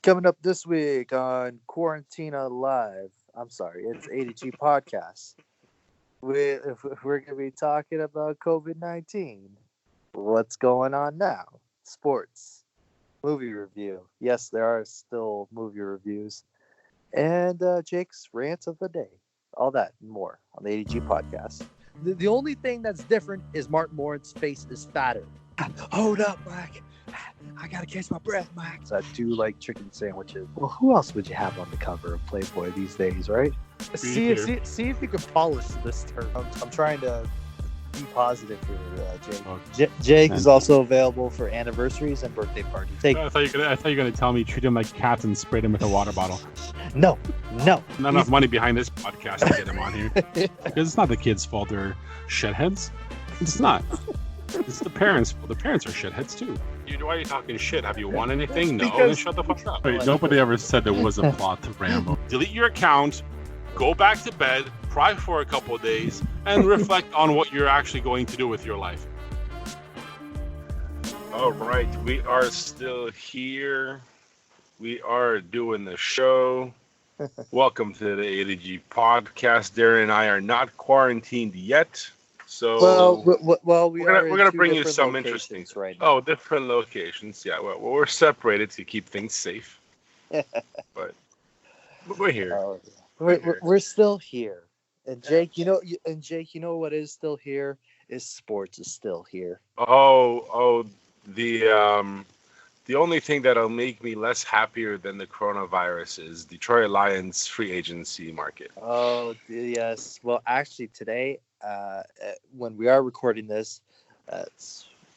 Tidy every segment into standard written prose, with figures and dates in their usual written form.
Coming up this week on Quarantina Live. I'm sorry, it's ADG Podcast. We're going to be talking about COVID-19. What's going on now? Sports, movie review. Yes, there are still movie reviews. And Jake's rant of the day. All that and more on the ADG Podcast. The only thing that's different is Martin Lawrence's face is fatter. Hold up, Mike. I gotta catch my breath, Mike. I do like chicken sandwiches. Well, who else would you have on the cover of Playboy these days, right? See if you can polish this term. I'm trying to be positive here, Jake. Jake is also available for anniversaries and birthday parties. I thought you were gonna tell me treat him like cats and sprayed him with a water bottle. No. Not enough money behind this podcast to get him on here. Because it's not the kids' fault they're shitheads. It's not. It's the parents' fault. The parents are shitheads too. Why are you talking shit? Have you won anything? No, then shut the fuck up. Wait, nobody ever said there was a plot to Rambo. Delete your account, go back to bed, cry for a couple of days, and reflect on what you're actually going to do with your life. All right, we are still here. We are doing the show. Welcome to the ADG Podcast. Darren and I are not quarantined yet. So we're gonna bring you some interesting right now. Oh, different locations. Yeah, well, we're separated to keep things safe. but we're here. We're still here. And Jake, you know what is still here is sports is still here. The only thing that'll make me less happier than the coronavirus is Detroit Lions free agency market. Oh yes. Well, actually today. When we are recording this,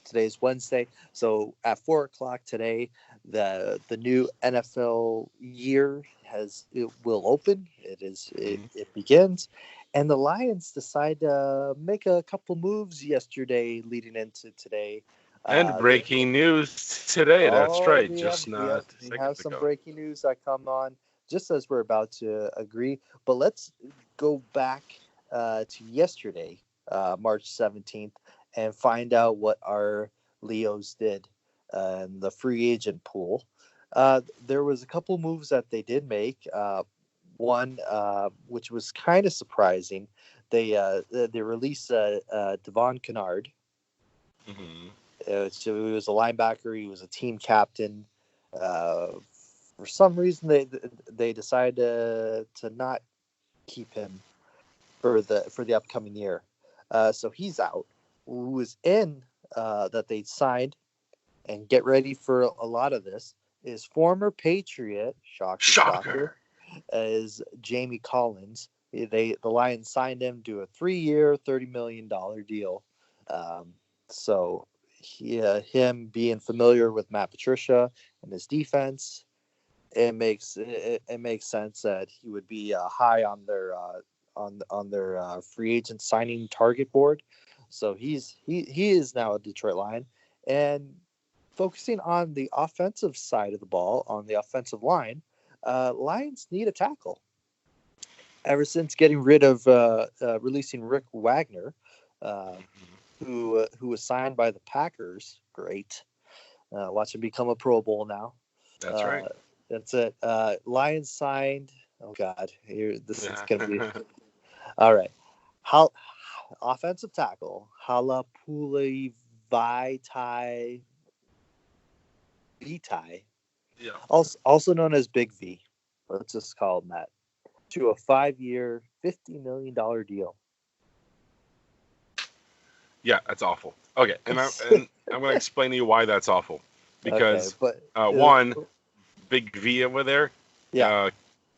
today's Wednesday. So at 4:00 today, the new NFL year will open. It begins, and the Lions decide to make a couple moves yesterday, leading into today. And breaking news today. That's right. We have some breaking news that come on just as we're about to agree. But let's go back to yesterday, March 17th, and find out what our Leos did in the free agent pool. There was a couple moves that they did make. One, which was kind of surprising, they released Devon Kennard. Mm-hmm. So he was a linebacker. He was a team captain. For some reason, they decided to not keep him for the upcoming year. So he's out. Who is in that they signed, and get ready for a lot of this, is former Patriot, shocker, is Jamie Collins. The Lions signed him to a 3-year, $30 million deal. So him being familiar with Matt Patricia and his defense, it makes sense that he would be high on their on their free agent signing target board. So he is now a Detroit Lion, and focusing on the offensive side of the ball, on the offensive line, Lions need a tackle. Ever since getting rid of releasing Rick Wagner, who was signed by the Packers, great. Watch him become a Pro Bowl now. That's right. That's it. Lions signed. Oh God, this is gonna be. All right. Offensive tackle Halapuli Vitae, yeah, also known as Big V. Let's just call him that. To a 5-year, $50 million deal. Yeah, that's awful. Okay, and I'm going to explain to you why that's awful. Because one, Big V over there,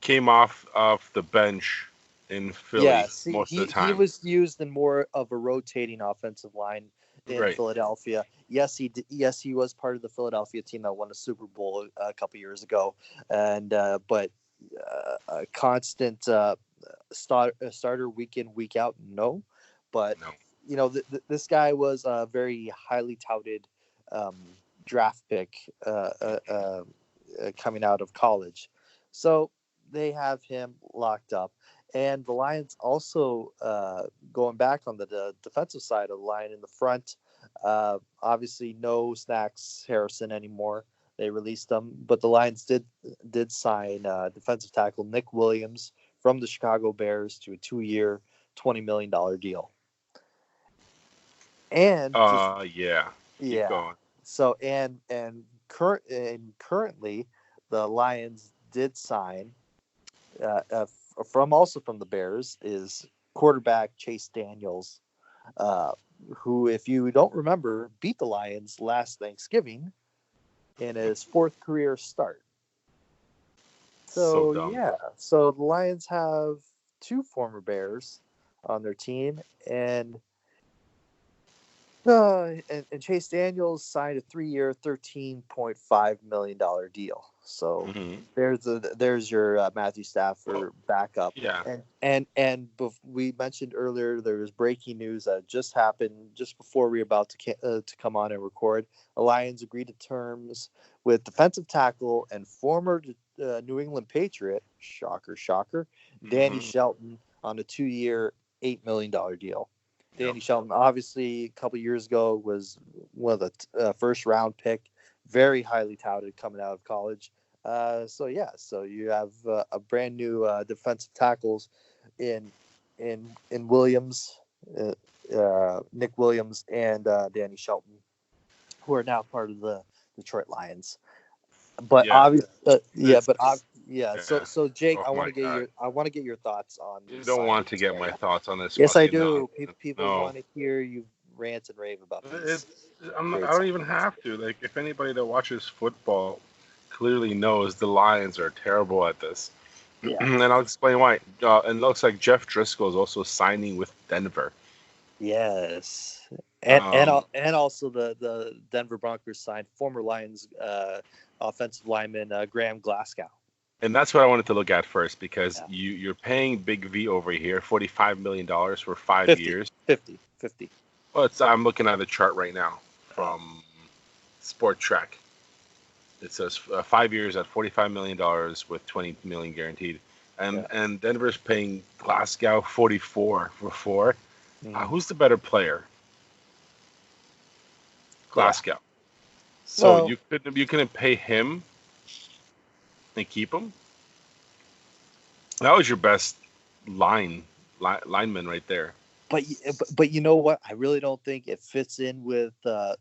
came off the bench in Philly most of the time. He was used in more of a rotating offensive line in Philadelphia. Yes, he was part of the Philadelphia team that won a Super Bowl a couple years ago, and but a constant starter week in, week out, no. But you know, this guy was a very highly touted draft pick coming out of college, so they have him locked up. And the Lions also going back on the defensive side of the line in the front. Obviously, no Snacks Harrison anymore. They released him, but the Lions did sign defensive tackle Nick Williams from the Chicago Bears to a 2-year, $20 million deal. And yeah. Keep going. So currently, the Lions did sign from the Bears is quarterback Chase Daniels, who, if you don't remember, beat the Lions last Thanksgiving in his 4th career start. So so the Lions have 2 former Bears on their team, and Chase Daniels signed a 3-year, $13.5 million deal. So there's your Matthew Stafford backup. Yeah. And we mentioned earlier there was breaking news that just happened just before we were about to come on and record. The Lions agreed to terms with defensive tackle and former New England Patriot, shocker, Danny Shelton on a 2-year, $8 million deal. Danny Shelton, obviously, a couple years ago, was one of the first-round pick, very highly touted coming out of college. So you have a brand new defensive tackles in Williams, Nick Williams, and Danny Shelton, who are now part of the Detroit Lions. But So Jake, I want to get your thoughts on. You don't want to get my thoughts on this. Yes, I do. People want to hear you rant and rave about this. I don't even have to. Like, if anybody that watches football clearly knows, the Lions are terrible at this. Yeah. And I'll explain why. And it looks like Jeff Driscoll is also signing with Denver. Yes. And also the Denver Broncos signed former Lions offensive lineman Graham Glasgow. And that's what I wanted to look at first, because you're paying Big V over here $45 million for 5 years. 50. Well, I'm looking at the chart right now from Sport Track. It says 5 years at $45 million with $20 million guaranteed. And Denver's paying Glasgow 44 for 4. Who's the better player? Glasgow. So you couldn't pay him and keep him. That was your best lineman right there. But you know what? I really don't think it fits in with. I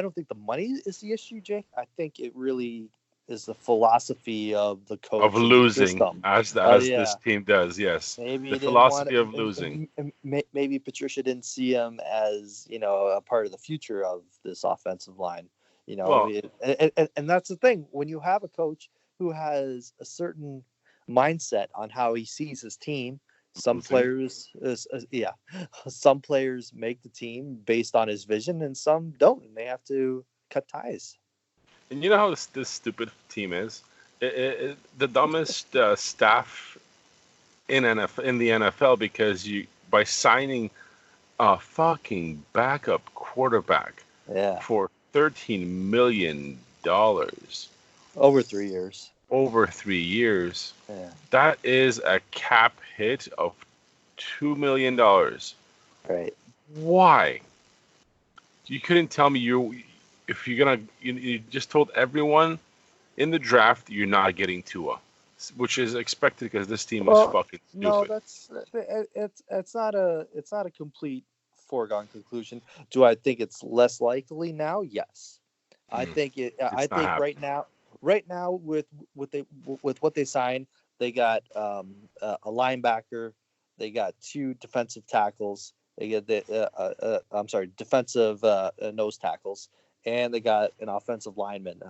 don't think the money is the issue, Jake. I think it really is the philosophy of the coach of losing, as this team does. Yes, maybe the philosophy of losing. Maybe Patricia didn't see him as a part of the future of this offensive line. And that's the thing. When you have a coach who has a certain mindset on how he sees his team, some players make the team based on his vision, and some don't, and they have to cut ties. And you know how this stupid team is? The dumbest staff in the NFL, because by signing a fucking backup quarterback for $13 million over 3 years. Yeah. That is a cap hit of $2 million. Right. Why? You couldn't tell me you just told everyone in the draft you're not getting Tua, which is expected because this team is fucking stupid. No, it's not a complete foregone conclusion. Do I think it's less likely now? Yes. I think right now with what they signed, they got a linebacker, they got 2 defensive tackles, they get defensive nose tackles, and they got an offensive lineman,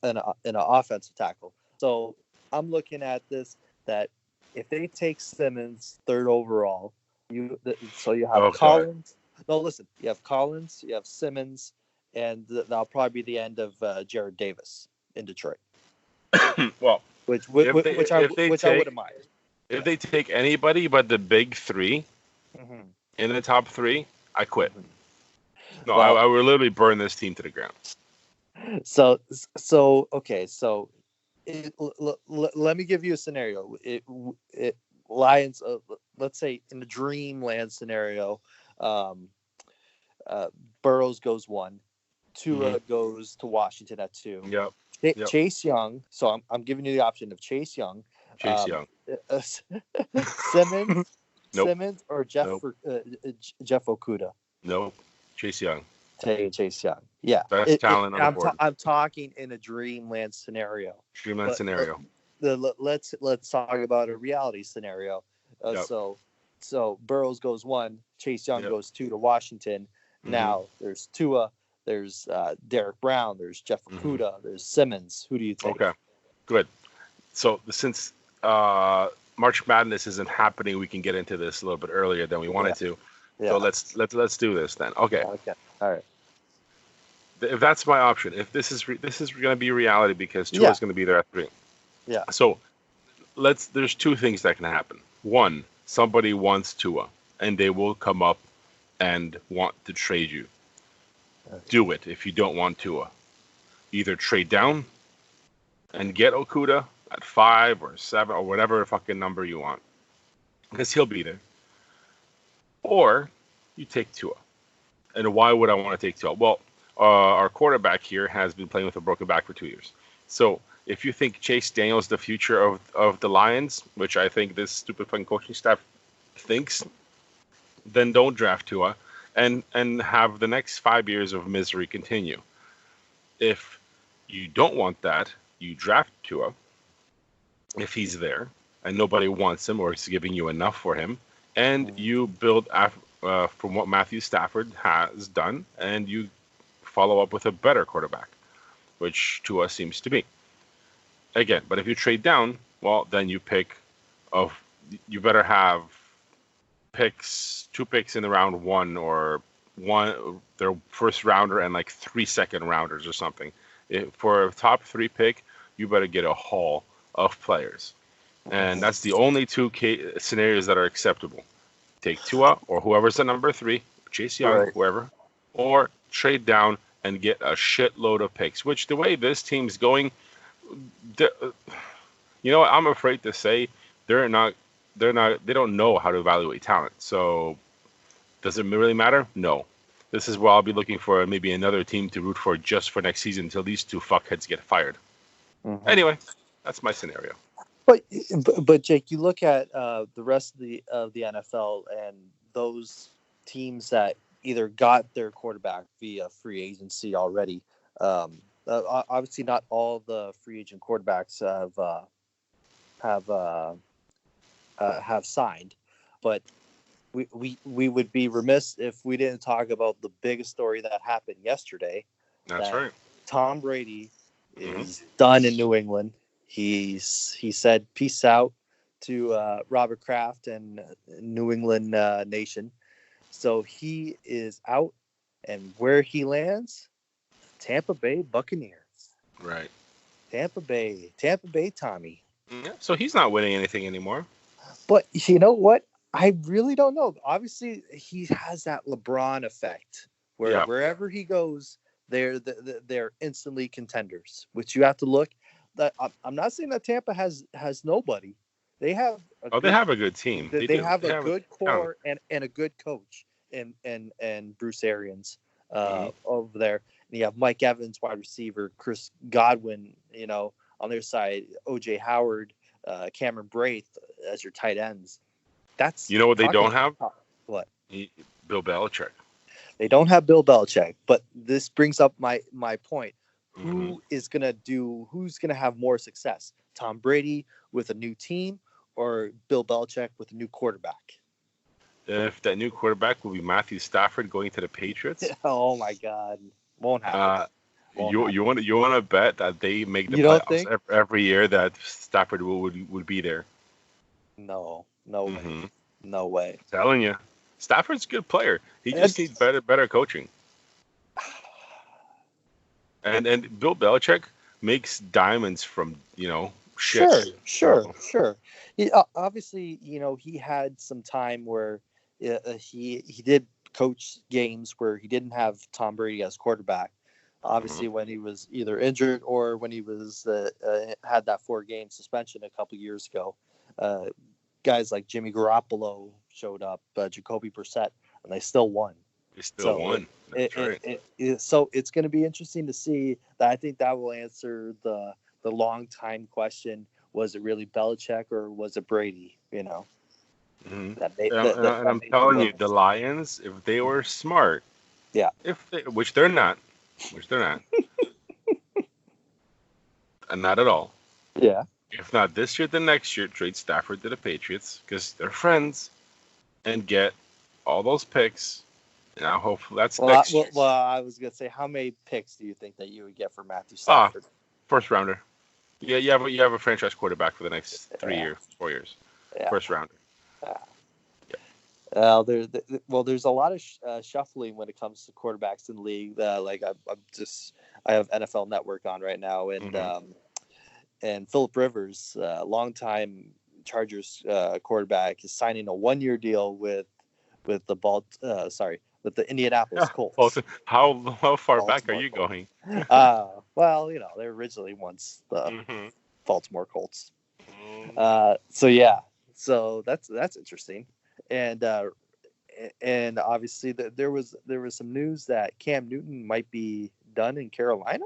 an offensive tackle. So I'm looking at this that if they take Simmons 3rd overall, you have Collins. No, listen, you have Collins, you have Simmons, and that'll probably be the end of Jared Davis in Detroit. Well, which I wouldn't mind. If they take anybody but the big 3 in the top 3, I quit. No, I would literally burn this team to the ground. So okay. So let me give you a scenario. Lions, let's say in the dreamland scenario, Burrows goes 1, Tua goes to Washington at 2. Yep. Yep. Chase Young. So I'm giving you the option of Chase Young, Chase Young. Simmons, Nope. Simmons, or Jeff Jeff Okuda. Nope. Chase Young. Taking Chase Young. Yeah. Best talent on the board. I'm talking in a dreamland scenario. Dreamland scenario. Let's talk about a reality scenario. Yep. So Burrows goes 1, Chase Young goes 2 to Washington. Mm-hmm. Now there's Tua, there's Derek Brown, there's Jeff Okuda, there's Simmons. Who do you take? Okay, good. So since March Madness isn't happening, we can get into this a little bit earlier than we wanted to. Yeah. So let's do this then. Okay. Okay. All right. If that's my option, if this is going to be reality because Tua is going to be there at 3. Yeah. So there's 2 things that can happen. 1, somebody wants Tua, and they will come up and want to trade you. Do it if you don't want Tua. Either trade down and get Okuda at 5 or 7 or whatever fucking number you want, because he'll be there. Or you take Tua. And why would I want to take Tua? Well, our quarterback here has been playing with a broken back for 2 years. So if you think Chase Daniel is the future of the Lions, which I think this stupid fucking coaching staff thinks, then don't draft Tua and have the next 5 years of misery continue. If you don't want that, you draft Tua if he's there and nobody wants him or is giving you enough for him, and you build from what Matthew Stafford has done, and you follow up with a better quarterback, which Tua seems to be. Again, but if you trade down, well, then you you better have 2 picks in the round 1 or their first rounder and like 3 second rounders or something. For a top 3 pick, you better get a haul of players. And that's the only 2 scenarios that are acceptable. Take Tua or whoever's the number 3, Chase Young, whoever, or trade down and get a shitload of picks, which the way this team's going, I'm afraid to say they don't know how to evaluate talent. So does it really matter? No. This is where I'll be looking for maybe another team to root for just for next season until these 2 fuckheads get fired. Mm-hmm. Anyway, that's my scenario. But Jake, you look at the rest of the NFL and those teams that either got their quarterback via free agency already. Obviously, not all the free agent quarterbacks have signed, but we would be remiss if we didn't talk about the biggest story that happened yesterday. That's right. Tom Brady is done in New England. He said peace out to Robert Kraft and New England Nation. So he is out, and where he lands, Tampa Bay Buccaneers. Right. Tampa Bay Tommy. Yeah, so he's not winning anything anymore. But you know what? I really don't know. Obviously, he has that LeBron effect where wherever he goes, they're instantly contenders, which you have to look. I'm not saying that Tampa has nobody. They have they have a good team. They have a good core and a good coach and Bruce Arians over there. And you have Mike Evans, wide receiver, Chris Godwin, on their side, OJ Howard, Cameron Braith as your tight ends. That's what they don't have? What? Bill Belichick. They don't have Bill Belichick, but this brings up my point. Who's going to have more success? Tom Brady with a new team or Bill Belichick with a new quarterback? If that new quarterback will be Matthew Stafford going to the Patriots? Oh my God. Won't happen. You want to bet that they make the playoffs every year that Stafford would be there? No way. No way. I'm telling you, Stafford's a good player. He just needs better coaching. And Bill Belichick makes diamonds from shit. Sure. He, obviously, he had some time where he did coach games where he didn't have Tom Brady as quarterback. Obviously, when he was either injured or when he was had that 4-game suspension a couple years ago, guys like Jimmy Garoppolo showed up, Jacoby Brissett, and they still won. They still So won. That's right. so it's going to be interesting to see. That I think that will answer the long time question: was it really Belichick or was it Brady? You know, Hmm. that made And I'm made them telling you, winners. the Lions, if they were smart, Yeah. which they're not, and not at all. Yeah. If not this year, then next year, trade Stafford to the Patriots because they're friends and get all those picks. Now, hopefully, that's next year. Well, I was gonna say, how many picks do you think that you would get for Matthew Ah, Stafford? first rounder. Yeah, you have a franchise quarterback for the next 3 years, 4 years. Yeah. First rounder. There's a lot of shuffling when it comes to quarterbacks in the league. I have NFL Network on right now, and Philip Rivers, longtime Chargers quarterback, is signing a 1-year deal with the Indianapolis Colts. How far back are Baltimore you Colts. going? Well, they're originally once the Mhm. Baltimore Colts. Mm. So that's interesting, and obviously there was some news that Cam Newton might be done in Carolina.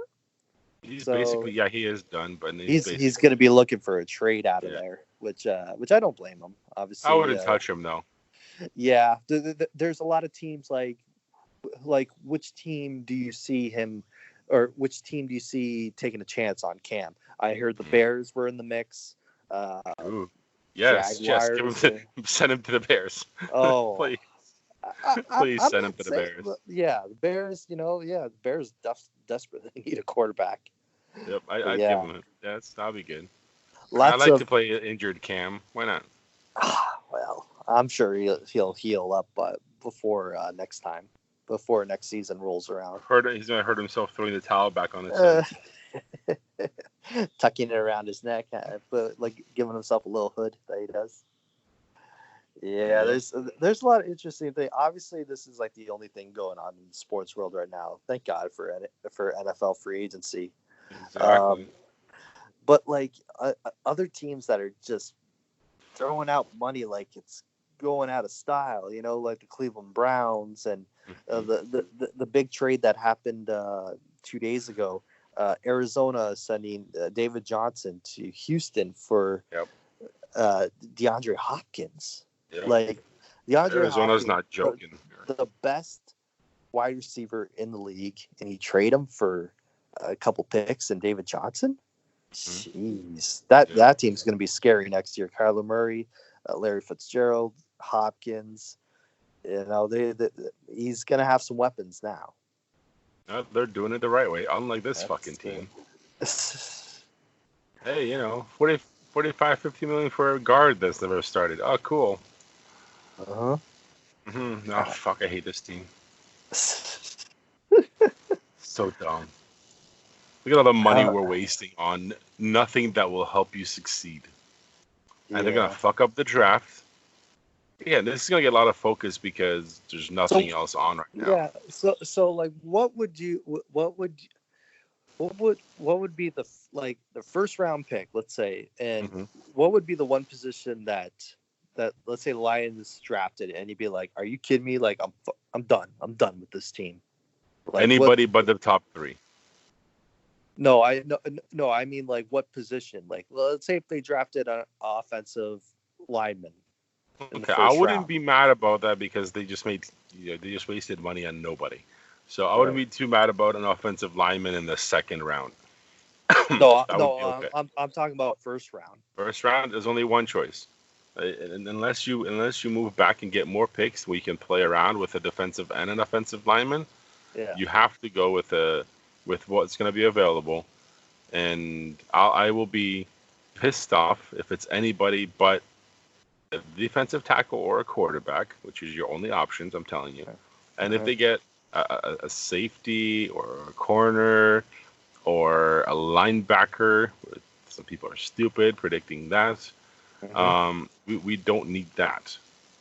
He's So basically he is done, but he's going to be looking for a trade out of yeah. there, which I don't blame him. Obviously, I wouldn't touch him though. Yeah, there's a lot of teams like which team do you see him, or which team do you see taking a chance on Cam? I heard the Bears were in the mix. Ooh. Yes, Jaguars. Send him to the Bears. Oh, Please. Please I'm send him not to the saying, Bears. yeah, the Bears. The Bears desperately need a quarterback. Yep, I'd give him it. That'll be good. I Lots like of to play injured Cam. Why not? well, I'm sure he'll heal up, but before next season rolls around. He's gonna hurt himself throwing the towel back on his head. Tucking it around his neck, but like giving himself a little hood that he does. Yeah, there's a lot of interesting things. Obviously, this is like the only thing going on in the sports world right now. Thank God for NFL free agency. Exactly. But like other teams that are just throwing out money like it's going out of style, like the Cleveland Browns and the big trade that happened 2 days ago. Arizona sending David Johnson to Houston for DeAndre Hopkins. Yep. Like DeAndre Arizona's Hopkins, not joking. the best wide receiver in the league, and you trade him for a couple picks and David Johnson. Jeez, that team's going to be scary next year. Kyler Murray, Larry Fitzgerald, Hopkins. He's going to have some weapons now. They're doing it the right way, unlike this fucking team. Hey, 45, 50 million for a guard that's never started. Oh, cool. Uh-huh. Mm-hmm. Oh, fuck, I hate this team. So dumb. Look at all the money we're wasting on nothing that will help you succeed. And they're going to fuck up the draft. Yeah, this is going to get a lot of focus because there's nothing else on right now. Yeah, so like what would be the first round pick, let's say, and what would be the one position that let's say the Lions drafted, and you'd be like, are you kidding me? Like I'm done with this team. Like, anybody but the top 3. No, I mean, like, what position? Like, let's say if they drafted an offensive lineman. Okay, I wouldn't be mad about that because they just wasted money on nobody. So I wouldn't be too mad about an offensive lineman in the second round. I'm talking about first round. First round, there's only one choice. And unless you move back and get more picks where you can play around with a defensive and an offensive lineman, you have to go with what's going to be available. And I will be pissed off if it's anybody but a defensive tackle or a quarterback, which is your only options, I'm telling you. And if they get a safety or a corner or a linebacker, some people are stupid predicting that. We don't need that.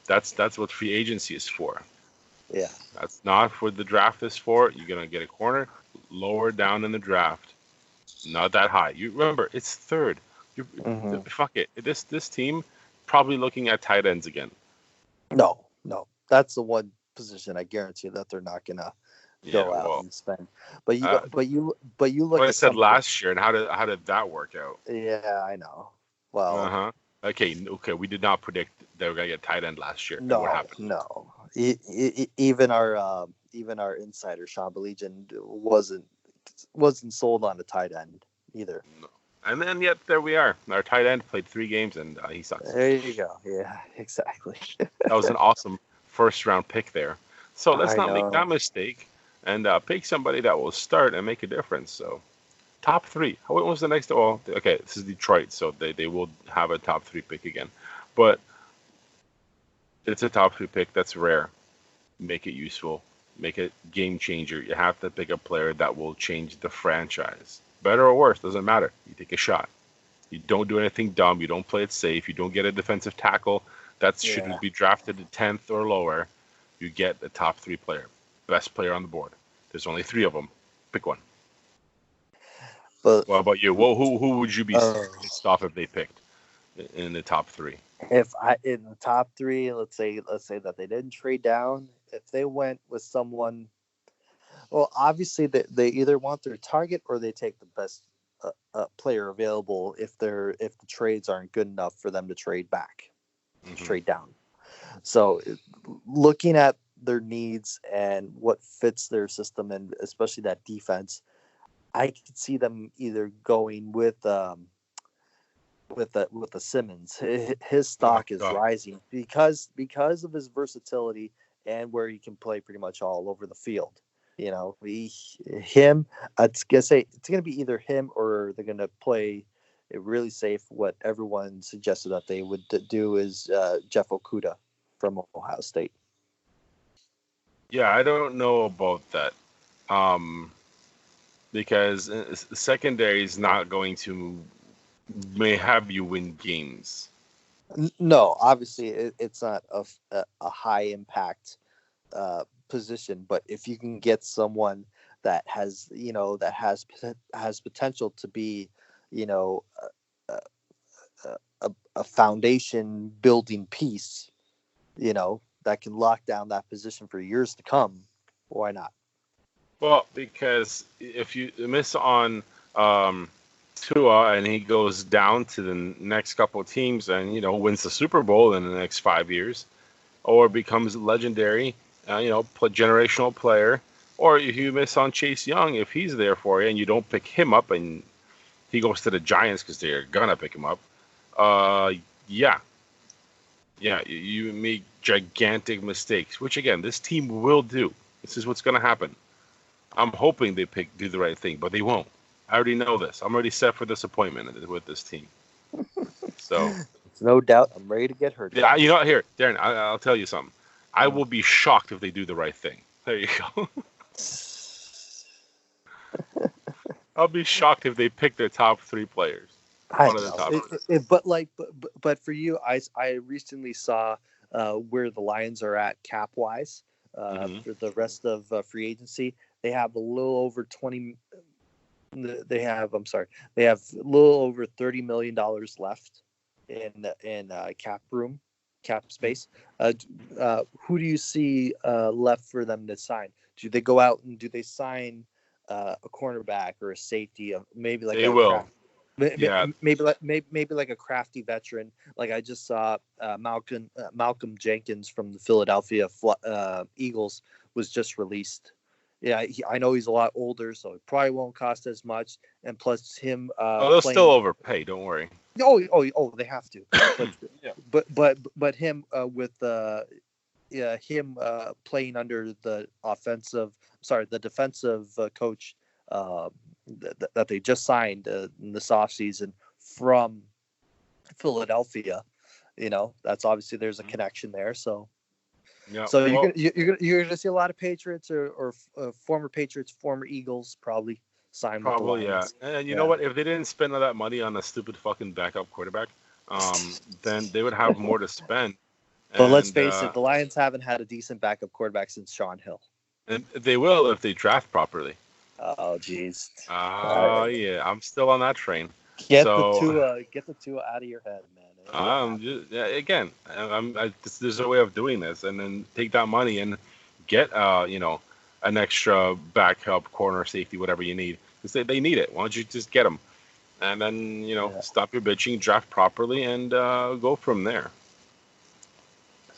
That's what free agency is for. Yeah. That's not for the draft is for. You're gonna get a corner lower down in the draft, not that high. You remember it's third. Fuck it. This team probably looking at tight ends again. No, that's the one position, I guarantee that they're not gonna Yeah, go out well, and spend. But you uh, look what I at said some of last year, and how did that work out? the, yeah, I know. Well, Uh-huh. Okay, we did not predict they were gonna get tight end last year, and what no, happened? no. Even our insider Sean Belegian wasn't sold on a tight end either. No. And then yet there we are. Our tight end played 3 games, and he sucks. There you go. Yeah, exactly. That was an awesome first round pick there. So let's I not make that know. mistake and pick somebody that will start and make a difference. So top 3. What was the next? Well, okay, this is Detroit, so they will have a top 3 pick again. But it's a top 3 pick. That's rare. Make it useful. Make it game changer. You have to pick a player that will change the franchise. Better or worse, doesn't matter. You take a shot. You don't do anything dumb. You don't play it safe. You don't get a defensive tackle that should be drafted to 10th or lower. You get the top 3 player. Best player on the board. There's only 3 of them. Pick one. But what about you? Well, who would you be pissed off if they picked in the top 3? If in the top 3, let's say that they didn't trade down, if they went with someone, well, obviously they either want their target or they take the best player available if the trades aren't good enough for them to trade back, trade down. So looking at their needs and what fits their system, and especially that defense, I could see them either going with the Simmons. His stock is rising because of his versatility and where he can play pretty much all over the field. You know, it's gonna be either him or they're gonna play it really safe. What everyone suggested that they would do is Jeff Okudah from Ohio State. Yeah, I don't know about that. Because the secondary is not going to may have you win games. No, obviously it's not a high impact position, but if you can get someone that has potential to be, a foundation building piece, that can lock down that position for years to come, why not? Well, because if you miss on Tua and he goes down to the next couple of teams and wins the Super Bowl in the next 5 years, or becomes legendary, generational player, or if you miss on Chase Young, if he's there for you and you don't pick him up and he goes to the Giants because they're gonna pick him up, you make gigantic mistakes, which again this team will do. This is what's gonna happen. I'm hoping they do the right thing, but they won't. I already know this. I'm already set for disappointment with this team. So, no doubt, I'm ready to get hurt. Yeah, here, Darren, I'll tell you something. I will be shocked if they do the right thing. There you go. I'll be shocked if they pick their top 3 players. But for you, I recently saw where the Lions are at cap wise for the rest of free agency. They have a little over They have a little over $30 million left in cap space. Who do you see left for them to sign? Do they go out and do they sign a cornerback or a safety? Maybe like they will. Maybe like a crafty veteran. Like I just saw Malcolm Jenkins from the Philadelphia Eagles was just released. Yeah, I know he's a lot older, so it probably won't cost as much. And plus him, they'll still overpay. Don't worry. Oh, they have to. But him with him playing under the defensive coach that they just signed in this offseason from Philadelphia. That's obviously there's a connection there. So. Yeah, so you're gonna see a lot of Patriots or former Patriots, former Eagles probably sign with the Lions. Yeah. And you know what? If they didn't spend all that money on a stupid fucking backup quarterback, then they would have more to spend. But let's face it, the Lions haven't had a decent backup quarterback since Sean Hill. And they will if they draft properly. Oh, jeez. Yeah, I'm still on that train. Get the Tua out of your head, man. There's a way of doing this, and then take that money and get an extra backup corner safety, whatever you need, because they need it. Why don't you just get them, and then stop your bitching, draft properly, and go from there.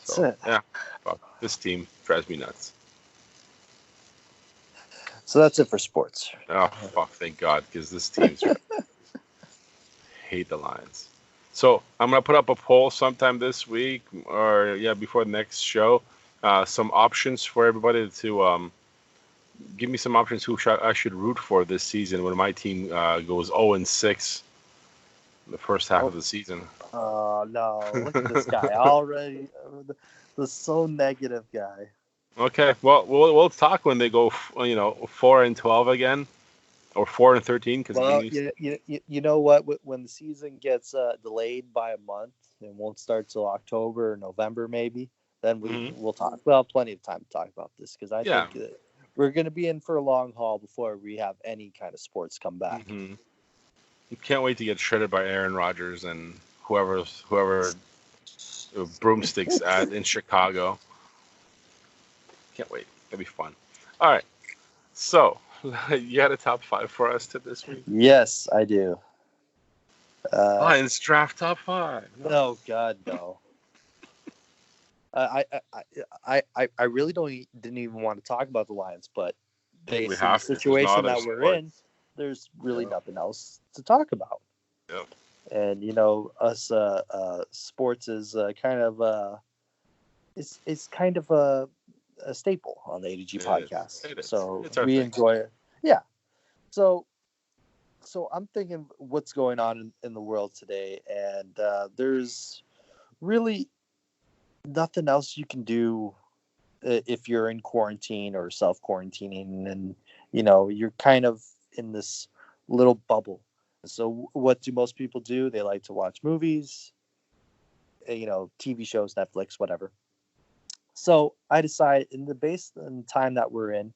So That's it. yeah, fuck, this team drives me nuts. So that's it for sports. Oh fuck! Thank God, because this team's hate the Lions. So I'm gonna put up a poll sometime this week, or before the next show. Some options for everybody to give me some options who I should root for this season when my team goes 0-6 the first half of the season. Oh no! Look at this guy already. The so negative guy. Okay, well, we'll talk when they go 4-12 again, or 4-13. Well, you know what? When the season gets delayed by a month and won't start till October or November, maybe then we'll talk. Well, plenty of time to talk about this because I think that we're going to be in for a long haul before we have any kind of sports come back. Mm-hmm. You can't wait to get shredded by Aaron Rodgers and whoever broomsticks in Chicago. Can't wait. That'll be fun. All right. So, you had a top 5 for us this week? Yes, I do. Lions draft top 5. No, God, no. I really didn't even want to talk about the Lions, but based on the situation that we're in, there's really nothing else to talk about. Yep. And us sports is kind of it's kind of a staple on the ADG podcast. It is. So we enjoy it. Yeah. So I'm thinking what's going on in the world today, and there's really nothing else you can do if you're in quarantine or self-quarantining, and you're kind of in this little bubble. So what do most people do? They like to watch movies, TV shows, Netflix, whatever. So I decided, in the time that we're in,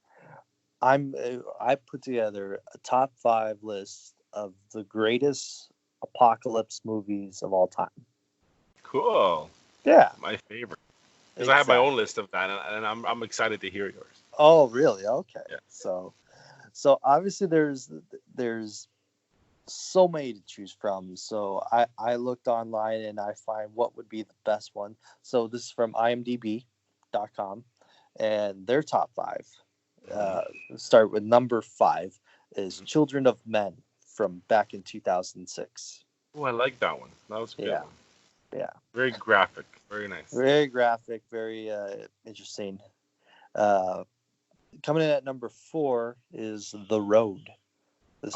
I put together a top 5 list of the greatest apocalypse movies of all time. Cool. Yeah. My favorite. Because I have my own list of that, and I'm excited to hear yours. Oh, really? Okay. Yeah. So obviously there's so many to choose from. So I looked online and I find what would be the best one. So this is from IMDb.com, and their top 5. Start with number 5 is Children of Men from back in 2006. Oh, I like that one. That was a good one. Yeah. Very graphic. Very nice. Very graphic. Very interesting. Coming in at number 4 is The Road. The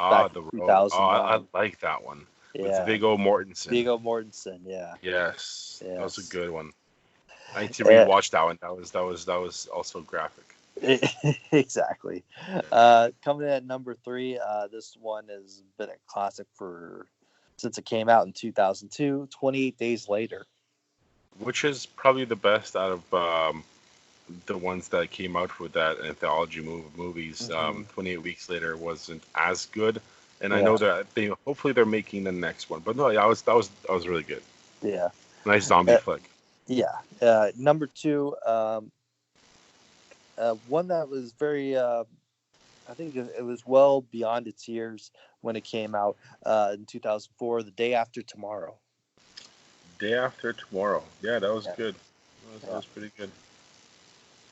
Road. I like that one. With Viggo Mortensen. Yeah. Yes. That was a good one. I need to rewatch that one. That was also graphic. Exactly. Coming in at number 3, this one has been a classic since it came out in 2002, 28 Days Later. Which is probably the best out of the ones that came out with that anthology movies. 28 Weeks Later wasn't as good, and I know that hopefully they're making the next one. But no, that was really good. Yeah. Nice zombie flick. Yeah. Number 2, one that was very, I think it was well beyond its years when it came out in 2004, The Day After Tomorrow. Day After Tomorrow. Yeah, that was good. That was pretty good.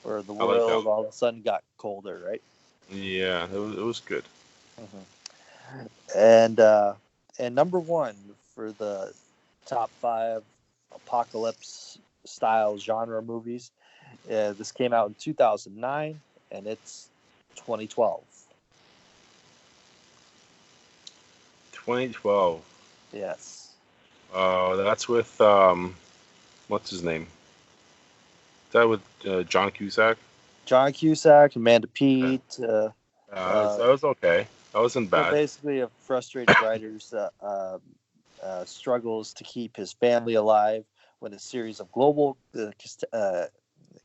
Where the world all of a sudden got colder, right? Yeah, it was good. Mm-hmm. And number 1 for the top 5 apocalypse style genre movies. This came out in 2009, and it's 2012. 2012. Yes. That's with what's his name? Is that with John Cusack? John Cusack, Amanda Peet. That was okay. That wasn't bad. Basically, a frustrated writer's struggles to keep his family alive when a series of global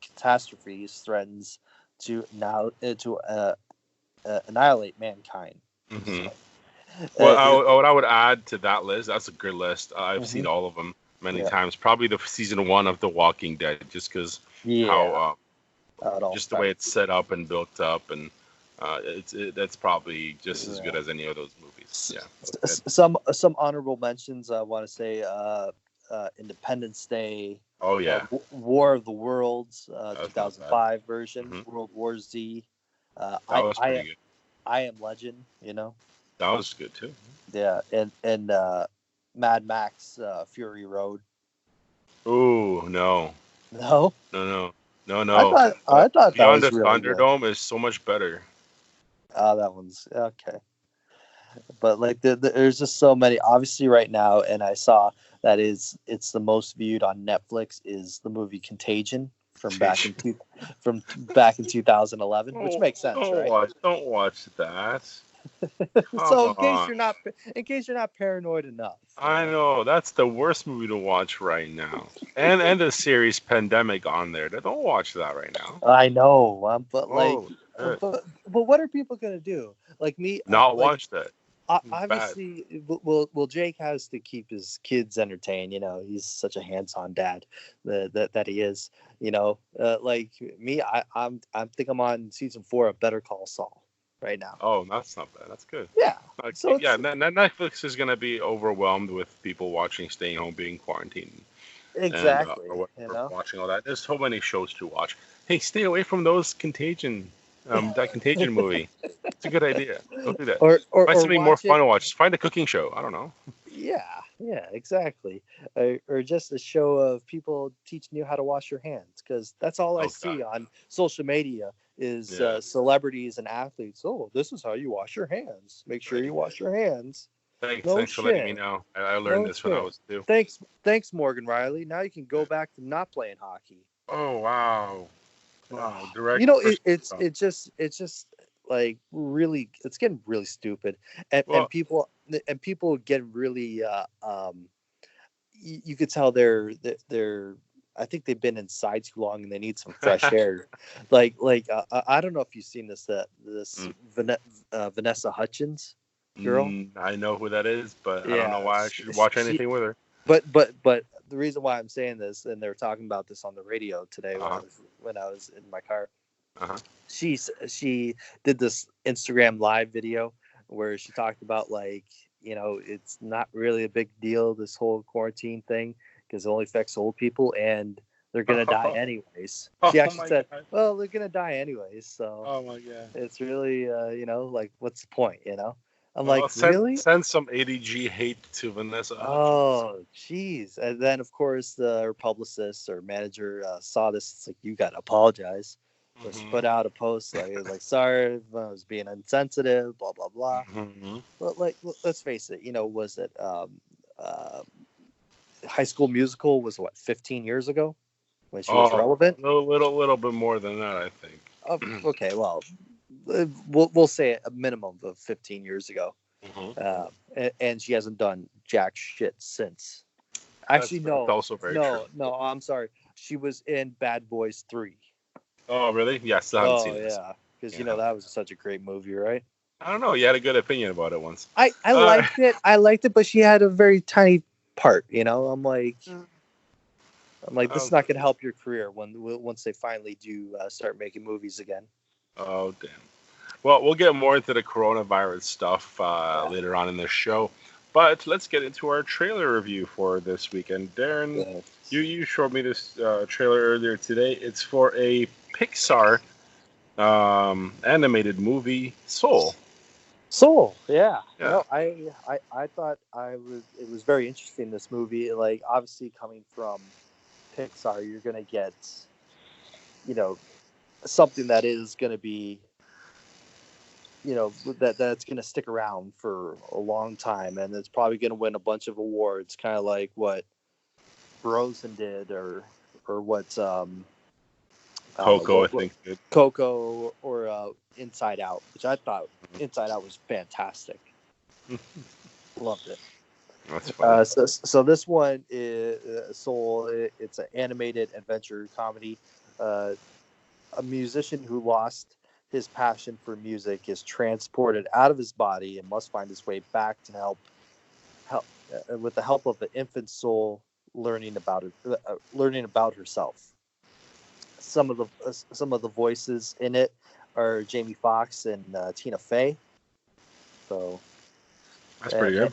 catastrophes threatens to annihilate mankind. Mm-hmm. Well, what I would add to that list, that's a good list. I've seen all of them many times. Probably the season 1 of The Walking Dead, just because how It all Just the way started. it's set up and built up, and that's probably just as good as any of those movies. Yeah. Some honorable mentions. I want to say Independence Day. Oh yeah. War of the Worlds, That was not 2005 version. Mhm. World War Z. That was pretty good. I Am Legend. That was good too. Yeah, and Mad Max Fury Road. Ooh, no. No, I thought that Beyond was the really good. Thunderdome is so much better. That one's okay. But like there's just so many. Obviously, right now, and I saw that it's the most viewed on Netflix is the movie Contagion from back in 2011, which makes sense, right? Don't watch that. So Come on. in case you're not paranoid enough. I know that's the worst movie to watch right now, and the series Pandemic on there. Don't watch that right now. I know, but like, Oh, but what are people gonna do? Like me, not like watch that. obviously, well, Jake has to keep his kids entertained. He's such a hands-on dad that he is. Like me, I think I'm on season 4 of Better Call Saul right now. Oh, that's not bad. That's good. Yeah. So yeah, Netflix is gonna be overwhelmed with people watching, staying home, being quarantined. Exactly. And, watching all that. There's so many shows to watch. Hey, stay away from those Contagion. That Contagion movie. It's a good idea. Don't do that. Find something more fun to watch. Find a cooking show. I don't know. Yeah, exactly. Or just a show of people teaching you how to wash your hands, because that's all I see on social media is celebrities and athletes. Oh, this is how you wash your hands. Make sure you wash your hands. Thanks for letting me know. I learned this when I was 2. Thanks, Morgan Riley. Now you can go back to not playing hockey. Oh wow. Direct. It's just like really, it's getting really stupid, and people get really you could tell they're I think they've been inside too long and they need some fresh air. I don't know if you've seen this Vanessa Hudgens girl. I know who that is, but I don't know why I should watch anything with her. But the reason why I'm saying this, and they were talking about this on the radio today when I was in my car. She did this Instagram live video where she talked about it's not really a big deal, this whole quarantine thing, because it only affects old people and they're gonna die anyways. She actually said, "Well, they're gonna die anyways." So, oh my god, it's really what's the point? I'm really? Send some ADG hate to Vanessa. Oh, jeez. And then, of course, her publicist or manager saw this. It's like, you got to apologize. So she put out a post like sorry, I was being insensitive, blah, blah, blah. But, let's face it, was it High School Musical was, 15 years ago when she was relevant? A little bit more than that, I think. Okay, well, we'll say a minimum of 15 years ago, and she hasn't done jack shit since. Actually, no. Also very true. No, I'm sorry. She was in Bad Boys 3. Oh, really? Yes, I haven't seen this. Because that was such a great movie, right? I don't know. You had a good opinion about it once. I liked it. I liked it, but she had a very tiny part. I'm like, this is not going to help your career once they finally do start making movies again. Oh, damn. Well, we'll get more into the coronavirus stuff later on in the show. But let's get into our trailer review for this weekend. Darren, you showed me this trailer earlier today. It's for a Pixar animated movie, Soul. Soul, yeah. No, I thought it was very interesting, this movie. Like, obviously coming from Pixar, you're going to get, something that is going to be, that's going to stick around for a long time, and it's probably going to win a bunch of awards, kind of like what Frozen did, or what Coco, I think did. Coco, or Inside Out, which I thought Inside Out was fantastic. Loved it. That's funny. So this one is Soul. It's an animated adventure comedy. A musician who lost his passion for music is transported out of his body and must find his way back to help with the help of an infant soul learning about herself. some of the voices in it are Jamie Foxx and Tina Fey. So That's pretty good.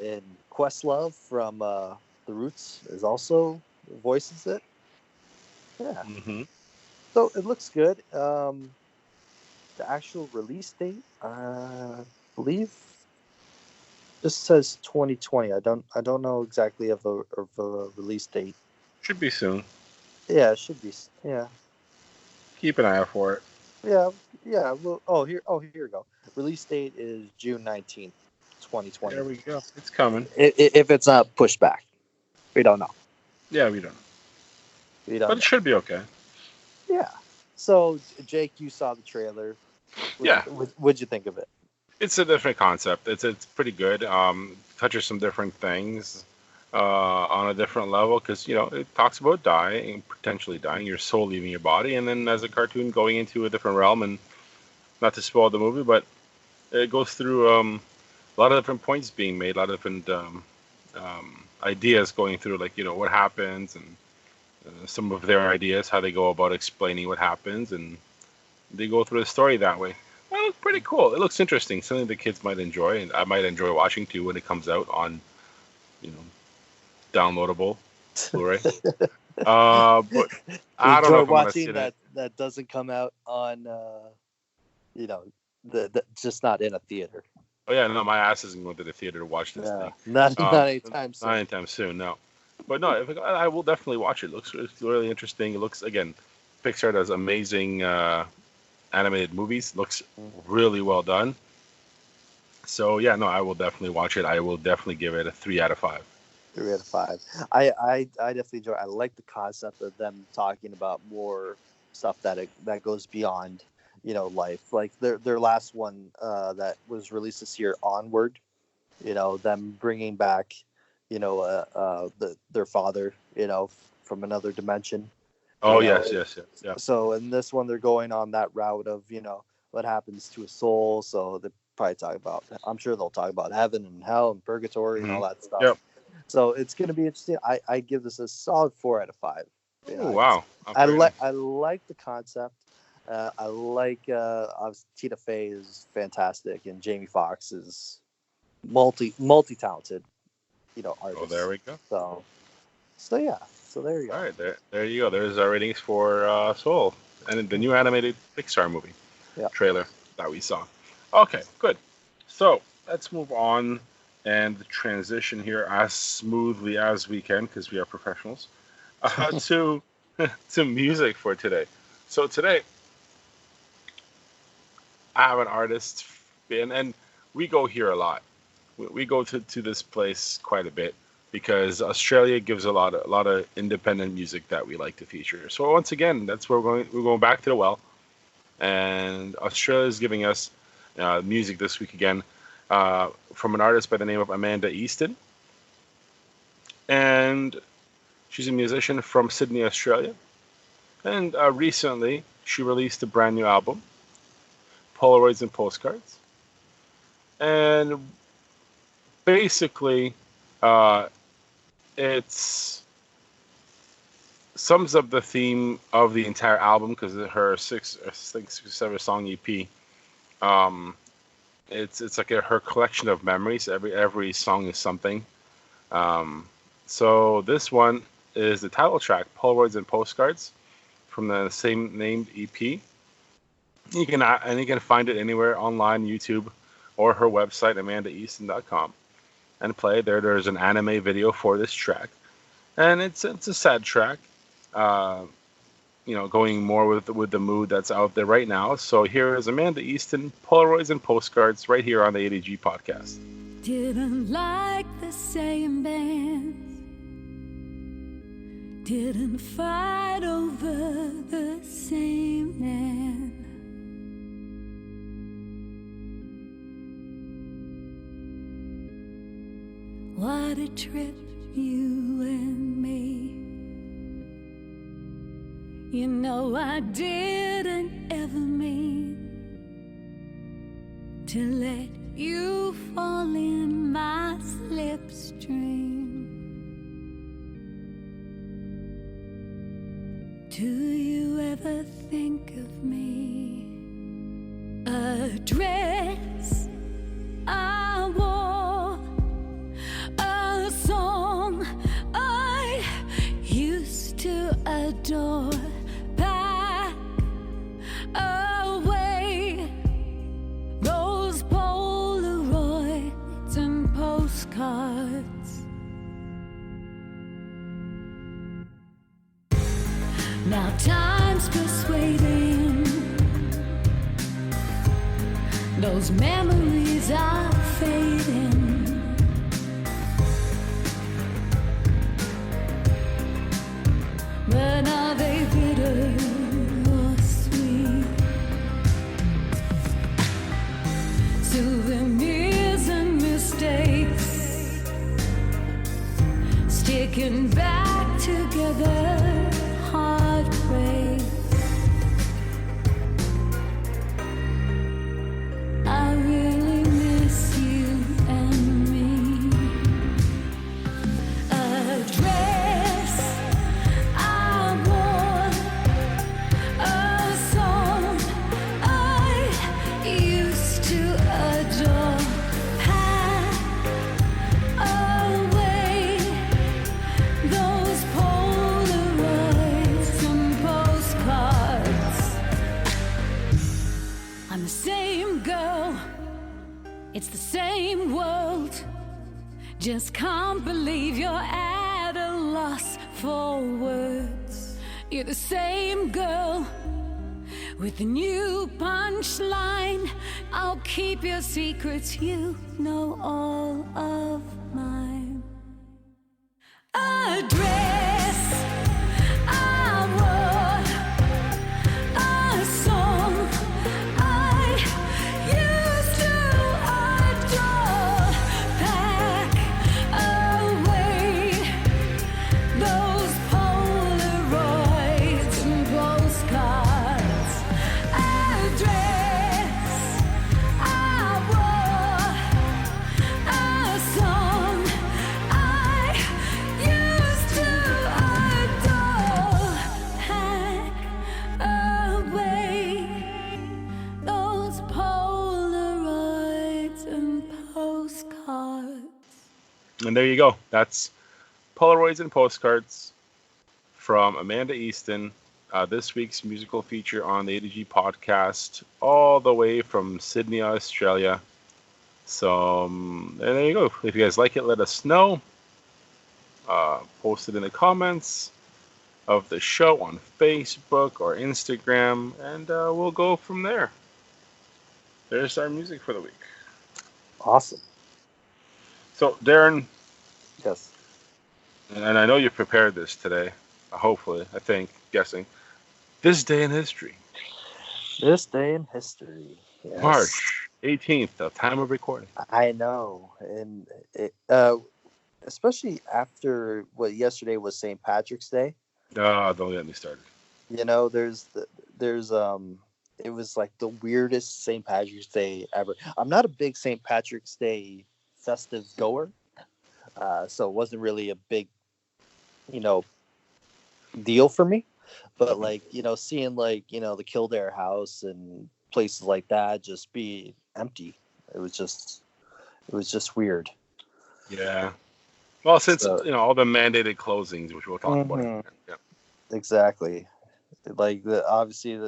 And Questlove from The Roots is also voices it. Yeah. Mm-hmm. So it looks good. The actual release date, I believe, just says 2020. I don't know exactly of a release date. Should be soon. Yeah, it should be. Yeah. Keep an eye out for it. Yeah. Well, here we go. Release date is June 19th, 2020. There we go. It's coming. If it's not pushed back, we don't know. Yeah, we don't. But it should be okay. Yeah. So, Jake, you saw the trailer. What'd you think of it? It's a different concept. It's pretty good. Touches some different things on a different level because it talks about dying, potentially dying, your soul leaving your body, and then as a cartoon going into a different realm. And not to spoil the movie, but it goes through a lot of different points being made, a lot of different ideas going through, like what happens and some of their ideas, how they go about explaining what happens, and they go through the story that way. Well, it looks pretty cool. It looks interesting. Something the kids might enjoy, and I might enjoy watching too when it comes out on, downloadable Blu-ray. But I don't know if I'm gonna see that. That doesn't come out on, just not in a theater. Oh yeah, no, my ass isn't going to the theater to watch this thing. Not anytime soon. Not anytime soon, no. But no, I will definitely watch it. It's really interesting. It looks, again, Pixar does amazing animated movies. Looks really well done. So yeah, no, I will definitely watch it. I will definitely give it a 3 out of 5. 3 out of 5. I definitely enjoy it. I like the concept of them talking about more stuff that goes beyond life. Like their last one that was released this year, Onward. Them bringing back their father, from another dimension. Oh, yes. Yeah. So in this one, they're going on that route of, what happens to a soul. So they probably I'm sure they'll talk about heaven and hell and purgatory and all that stuff. Yep. So it's going to be interesting. I give this a solid 4 out of 5. Oh, wow. I like the concept. I like Tina Fey is fantastic, and Jamie Foxx is multi-talented, artist. Oh, there we go. So yeah. So there you go. All right, there you go. There's our ratings for Soul and the new animated Pixar movie trailer that we saw. Okay, good. So let's move on and transition here as smoothly as we can, because we are professionals, to music for today. So today, I have an artist, and we go here a lot. We go to this place quite a bit because Australia gives a lot of independent music that we like to feature. So once again, that's where we're going back to the well, and Australia is giving us music this week again from an artist by the name of Amanda Easton, and she's a musician from Sydney, Australia, and recently she released a brand new album, Polaroids and Postcards, and basically it's sums up the theme of the entire album, because her 6 or 7 song EP. It's like her collection of memories. Every song is something. So this one is the title track, Polaroids and Postcards, from the same named EP. You can find it anywhere online, YouTube, or her website, amandaeaston.com, and play it there. There's an anime video for this track, and it's a sad track. Going more with the mood that's out there right now. So here is Amanda Easton, Polaroids and Postcards, right here on the ADG podcast. Didn't like the same bands, didn't fight over the same man. What a trip, you and me. I didn't ever mean to let you fall in my slipstream. To you ever think of me? A dress I wore, a song I used to adore. Pack away those Polaroids and postcards. Now time's persuading, those memories are fading. But are they bitter or sweet? Souvenirs and mistakes sticking back together. Heartbreak. I really miss you and me. A dress I wore, a song I used to adore. Pack away those Polaroids and postcards. I'm the same girl, it's the same world. Just can't believe you're at a loss for words. You're the same girl with a new punchline. I'll keep your secrets, you know all of mine. A dress I wore, a song I used to adore. Pack away those Polaroids and postcards. A dress I wore, a song I used to adore. Pack away those Polaroids and postcards. And there you go. That's Polaroids and Postcards from Amanda Easton. This week's musical feature on the ADG podcast, all the way from Sydney, Australia. So there you go. If you guys like it, let us know. Post it in the comments of the show on Facebook or Instagram, and we'll go from there. There's our music for the week. Awesome. So, Darren, Yes. and I know you prepared this today, hopefully, I think, guessing. This day in history, This day in history. Yes. March 18th, the time of recording. I know, and especially after what yesterday was St. Patrick's Day. Don't get me started. You know, there's it was like the weirdest St. Patrick's Day ever. I'm not a big St. Patrick's Day festive goer, so it wasn't really a big, deal for me. But like, seeing like, the Kildare House and places like that just be empty. It was just weird. Yeah. Well, since So- all the mandated closings, which we'll talk about. Yeah. Exactly. Like obviously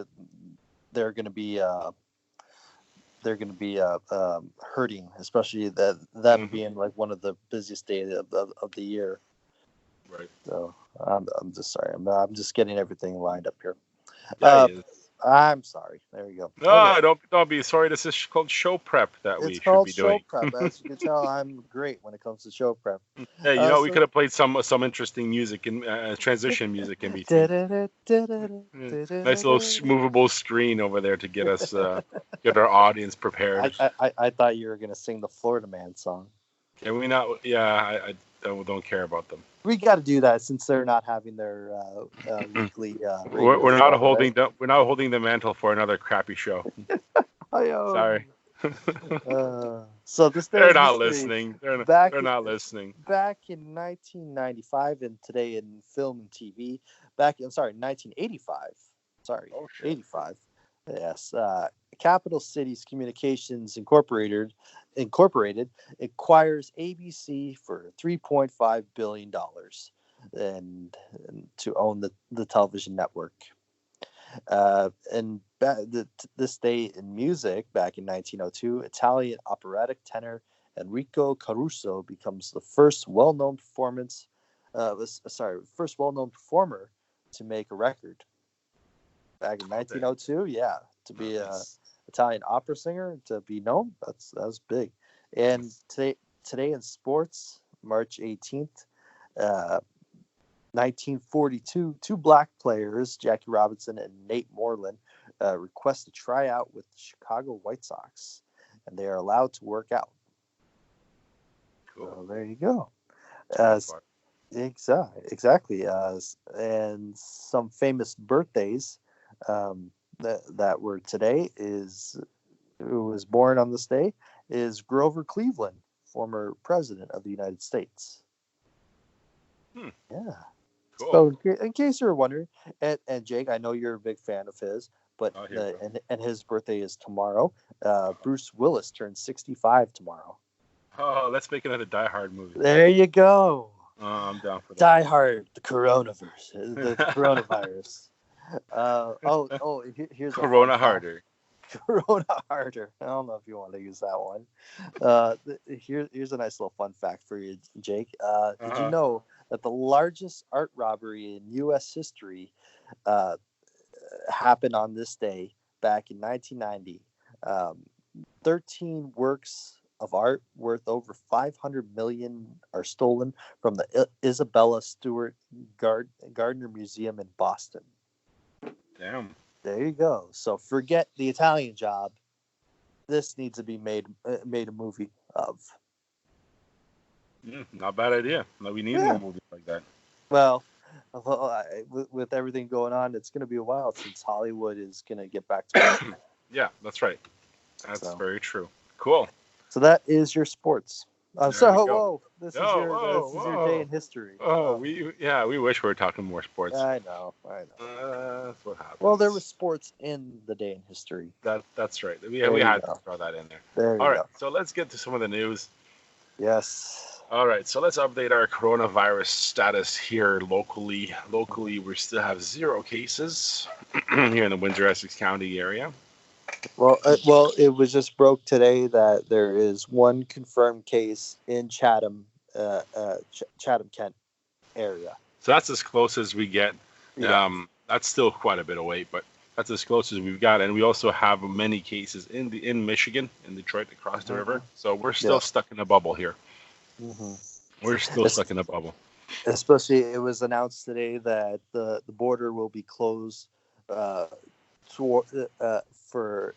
they're going to be hurting, especially that being like one of the busiest days of the year. Right. So I'm just sorry. I'm just getting everything lined up here. Yeah, he is. I'm sorry. There you go. No, Okay. don't be sorry. This is called show prep that we It's should called be show doing. prep. As you can tell, I'm great when it comes to show prep. Hey, we so- could have played some interesting music and transition music in between. Nice little movable screen over there to get us get our audience prepared. I thought you were gonna sing the Florida Man song. Can we not? Yeah, I don't care about them. We got to do that since they're not having their weekly. We're not holding we're not holding the mantle for another crappy show. Sorry. So this They're not listening. They're not listening. Back in 1995 and today in film and TV. 1985. Sorry, Oh, shit. 85. Yes. Capital Cities Communications Incorporated acquires ABC for $3.5 billion and to own the television network. This day in music, back in 1902, Italian operatic tenor Enrico Caruso becomes the first well-known performer to make a record. Back in 1902, yeah, to be a Italian opera singer, to be known, that was big. And today in sports, March 18th, 1942, two black players, Jackie Robinson and Nate Moreland, request a tryout with the Chicago White Sox, and they are allowed to work out. Cool. So there you go. Exactly. And some famous birthdays that were today who was born on this day is Grover Cleveland, former president of the United States. Yeah. Cool. So in case you were wondering, and Jake, I know you're a big fan of his, but and his birthday is tomorrow. Bruce Willis turns 65 tomorrow. Oh, let's make another Die Hard movie. There you go. I'm down for that. Die Hard, the coronavirus. Here's Corona Harder. Corona Harder. I don't know if you want to use that one. Here's a nice little fun fact for you, Jake. Did you know that the largest art robbery in U.S. history happened on this day back in 1990? 13 works of art worth over $500 million are stolen from the Isabella Stewart Gardner Museum in Boston. Damn. There you go. So forget the Italian Job. This needs to be made a movie of. Not a bad idea. No, we need more movies like that. Well, with everything going on, it's going to be a while since Hollywood is going to get back to work. Yeah, that's right. That's very true. Cool. So that is your sports. This is your day in history. We wish we were talking more sports. I know. That's what happened. Well, there was sports in the day in history. That's right. We had to throw that in there. All right, so let's get to some of the news. Yes. All right, so let's update our coronavirus status here locally. Locally, we still have 0 cases here in the Windsor-Essex County area. Well, it was just broke today that there is one confirmed case in Chatham, Kent area. So that's as close as we get. Yeah. That's still quite a bit away, but that's as close as we've got. And we also have many cases in Michigan, in Detroit, across the river. So we're still stuck in a bubble here. Mm-hmm. We're still stuck in a bubble. Especially, it was announced today that the border will be closed for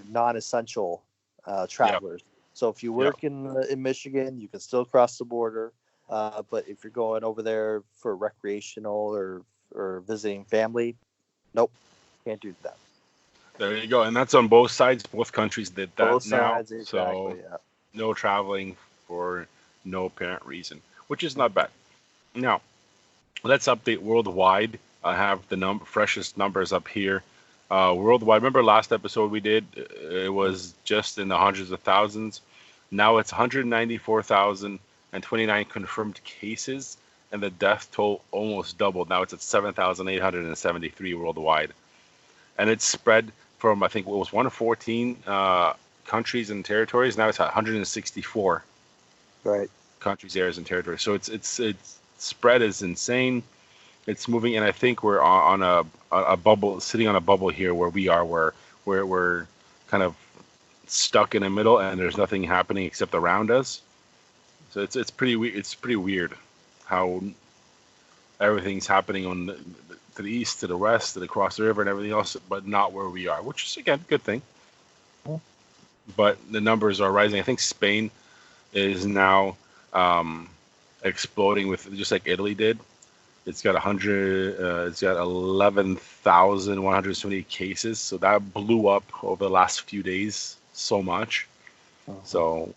non-essential travelers. So if you work in Michigan, you can still cross the border. But if you're going over there for recreational or visiting family, nope, can't do that. There you go. And that's on both sides. Both countries did that both now. Sides, exactly, no traveling for no apparent reason, which is not bad. Now, let's update worldwide. I have the freshest numbers up here. Worldwide, remember last episode we did? It was just in the hundreds of thousands. Now it's 194,029 confirmed cases, and the death toll almost doubled. Now it's at 7,873 worldwide. And it's spread from, I think it was 114 countries and territories. Now it's at 164 countries, areas, and territories. So its spread is insane. It's moving, and I think we're on a bubble, sitting on a bubble here where we are, where we're kind of stuck in the middle, and there's nothing happening except around us. So it's pretty weird how everything's happening to the east, to the west, and across the river, and everything else, but not where we are, which is again a good thing. But the numbers are rising. I think Spain is now exploding with, just like Italy did. It's got 11,170 cases. So that blew up over the last few days so much. So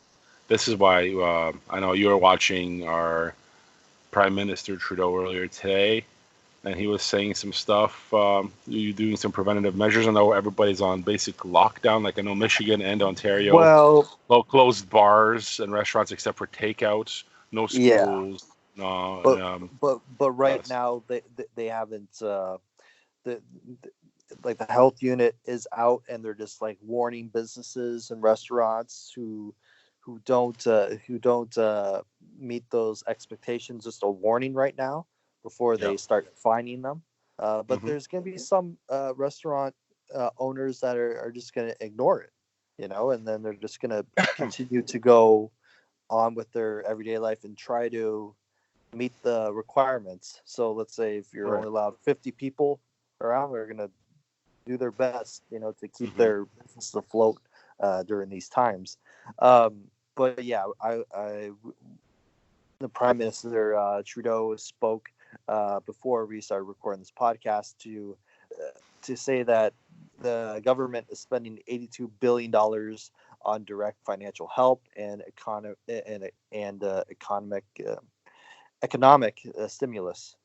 this is why I know you were watching our Prime Minister Trudeau earlier today, and he was saying some stuff. You're doing some preventative measures. I know everybody's on basic lockdown. Like I know Michigan and Ontario, Well, closed bars and restaurants except for takeout. No yeah, schools. No. but right now they haven't. The like the health unit is out, and they're just like warning businesses and restaurants who don't meet those expectations. Just a warning right now before they start fining them. But Mhm. there's going to be some restaurant owners that are just going to ignore it, and then they're just going to continue to go on with their everyday life and try to meet the requirements. So let's say if you're only allowed 50 people around, they're going to do their best, to keep their business afloat during these times. But yeah, the Prime Minister Trudeau spoke before we started recording this podcast to say that the government is spending $82 billion on direct financial help and economic stimulus.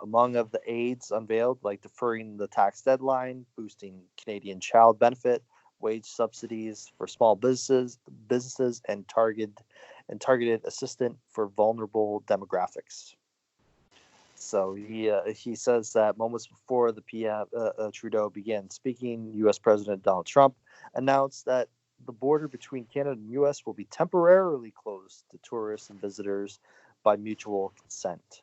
Among of the aids unveiled, like deferring the tax deadline, boosting Canadian child benefit, wage subsidies for small businesses, and targeted assistance for vulnerable demographics. So he says that moments before the PM Trudeau began speaking, U.S. President Donald Trump announced that the border between Canada and U.S. will be temporarily closed to tourists and visitors by mutual consent.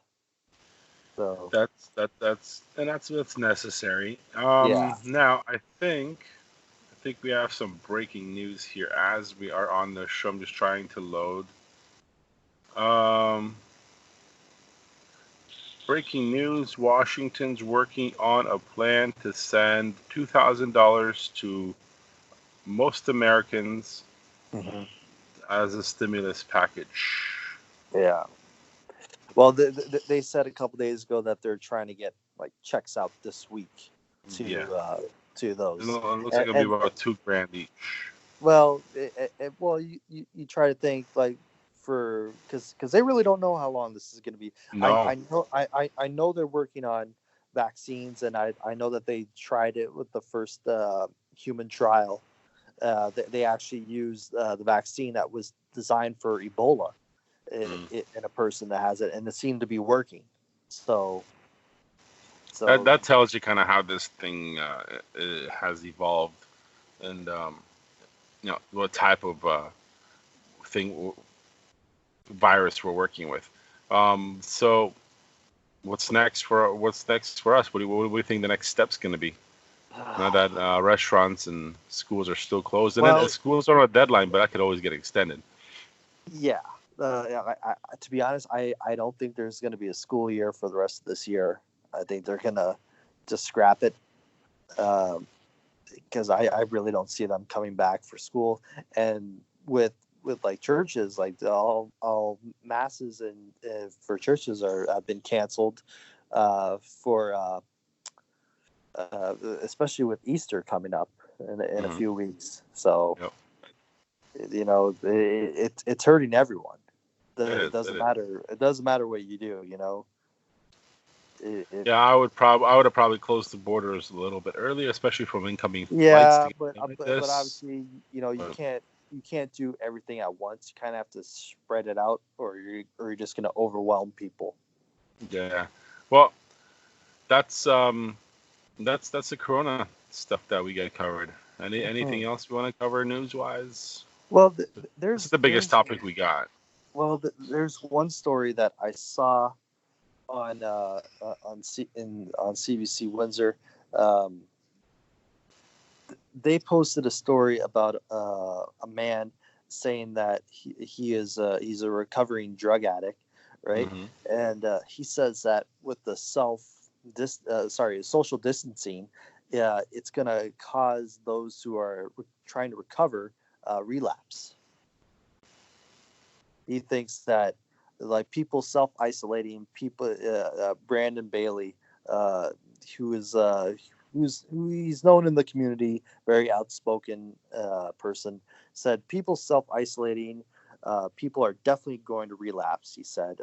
So that's necessary. Yeah. Now I think we have some breaking news here as we are on the show. I'm just trying to load. Breaking news: Washington's working on a plan to send $2,000 to most Americans as a stimulus package. Yeah. Well, they said a couple days ago that they're trying to get like checks out this week to those. It looks like it'll be about $2,000 each. Well, you try to think like because they really don't know how long this is going to be. No. I know they're working on vaccines, and I know that they tried it with the first human trial. They actually used the vaccine that was designed for Ebola in a person that has it, and it seemed to be working. So that tells you kind of how this thing has evolved, and what type of virus we're working with. So what's next for us? What do you think the next step's going to be? Now that restaurants and schools are still closed, and then schools are on a deadline, but that could always get extended. Yeah. To be honest, I don't think there's going to be a school year for the rest of this year. I think they're going to just scrap it because I really don't see them coming back for school. And with like churches, like all masses and for churches have been canceled for especially with Easter coming up in a few weeks. So it's hurting everyone. It doesn't matter. It doesn't matter what you do. I would have probably closed the borders a little bit earlier, especially from incoming flights. Yeah, but obviously, you can't do everything at once. You kind of have to spread it out, or you're just going to overwhelm people. Yeah, well, that's the Corona stuff that we get covered. Anything else we want to cover news wise? Well, this is the biggest topic we got. Well, there's one story that I saw on CBC Windsor. They posted a story about a man saying that he's a recovering drug addict, right? And he says that with the social distancing, it's going to cause those who are trying to recover relapse. He thinks that like people self-isolating, Brandon Bailey, who's he's known in the community, very outspoken person, said people self-isolating people are definitely going to relapse, he said,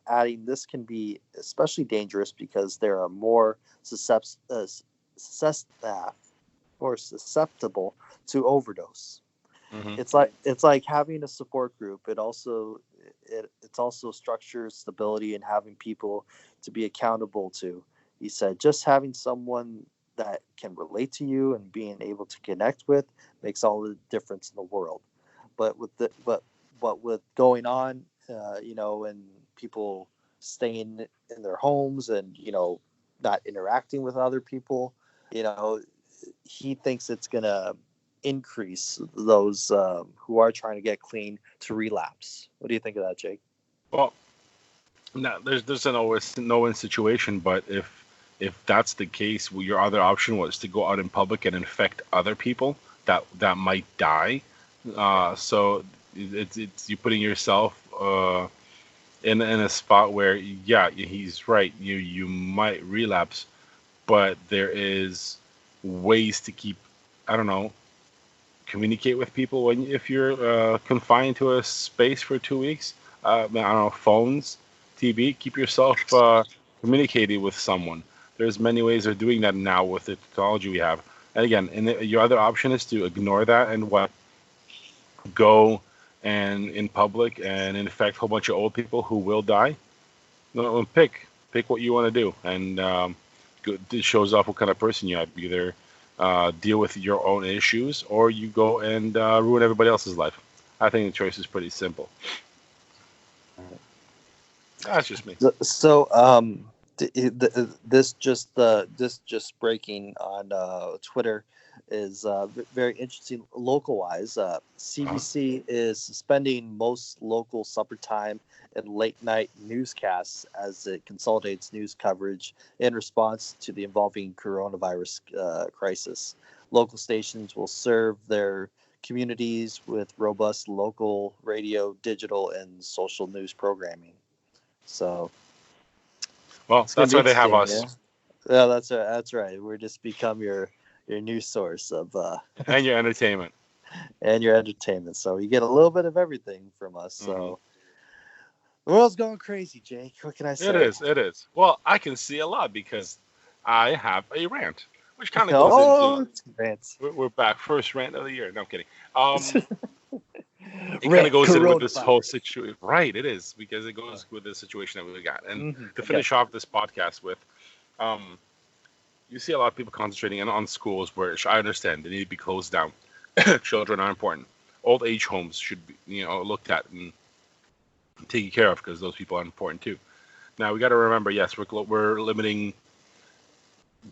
adding this can be especially dangerous because there are more susceptible to overdose. Mm-hmm. It's like having a support group. It's also structures stability and having people to be accountable to. He said just having someone that can relate to you and being able to connect with makes all the difference in the world. But with going on, and people staying in their homes and not interacting with other people, he thinks it's gonna increase those who are trying to get clean to relapse. What do you think of that, Jake? Well, no, there's an always no-win situation, but if that's the case, well, your other option was to go out in public and infect other people that might die. So it's you putting yourself in a spot where, yeah, he's right. You might relapse, but there is ways to keep, I don't know, communicate with people if you're confined to a space for 2 weeks. I don't know, phones, TV, keep yourself communicating with someone. There's many ways of doing that now with the technology we have. And again, your other option is to ignore that and go and in public and infect a whole bunch of old people who will die. No, pick what you want to do, and it shows off what kind of person you are. Either deal with your own issues, or you go and ruin everybody else's life. I think the choice is pretty simple. That's just me. So, this just breaking on Twitter is very interesting. Local-wise, CBC is suspending most local supper time and late-night newscasts as it consolidates news coverage in response to the evolving coronavirus crisis. Local stations will serve their communities with robust local radio, digital, and social news programming. So, well, that's why they have us. Yeah, that's right. We're just become your news source of and your entertainment. And your entertainment. So you get a little bit of everything from us. So the world's going crazy, Jake. What can I say? It is. Well, I can see a lot because I have a rant, which kind of goes into rants. We're back. First rant of the year. No, I'm kidding. It kind of goes in with this whole situation. Right, it is, because it goes with the situation that we got. And to finish off this podcast with, you see a lot of people concentrating on schools, where I understand they need to be closed down. Children are important. Old age homes should be, looked at and taken care of, because those people are important too. Now we got to remember, yes, we're limiting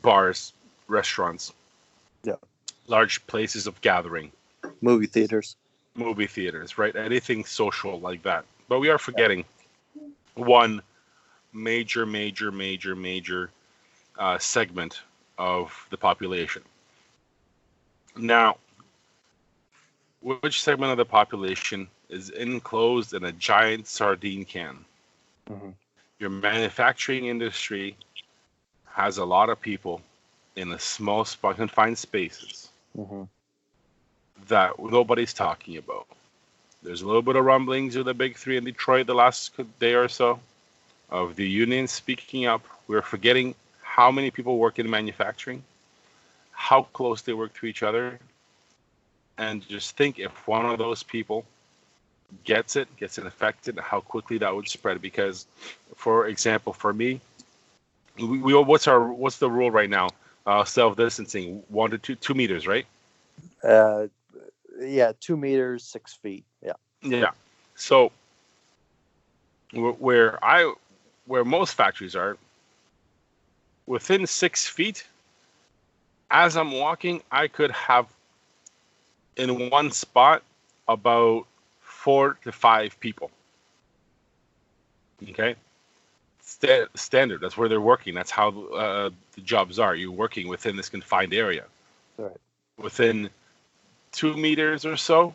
bars, restaurants, large places of gathering, movie theaters, right? Anything social like that. But we are forgetting one major segment of the population. Now, which segment of the population is enclosed in a giant sardine can? Your manufacturing industry has a lot of people in a small spot, confined spaces that nobody's talking about. There's a little bit of rumblings of the big three in Detroit the last day or so of the unions speaking up. We're forgetting how many people work in manufacturing, how close they work to each other, and just think if one of those people gets infected, how quickly that would spread. Because, for example, for me, what's the rule right now? Self-distancing, 1 to 2 meters, right? 2 meters, 6 feet. Yeah. So where most factories are, within 6 feet, as I'm walking, I could have in one spot about 4 to 5 people. Okay? Standard. That's where they're working. That's how the jobs are. You're working within this confined area. Right. Within 2 meters or so,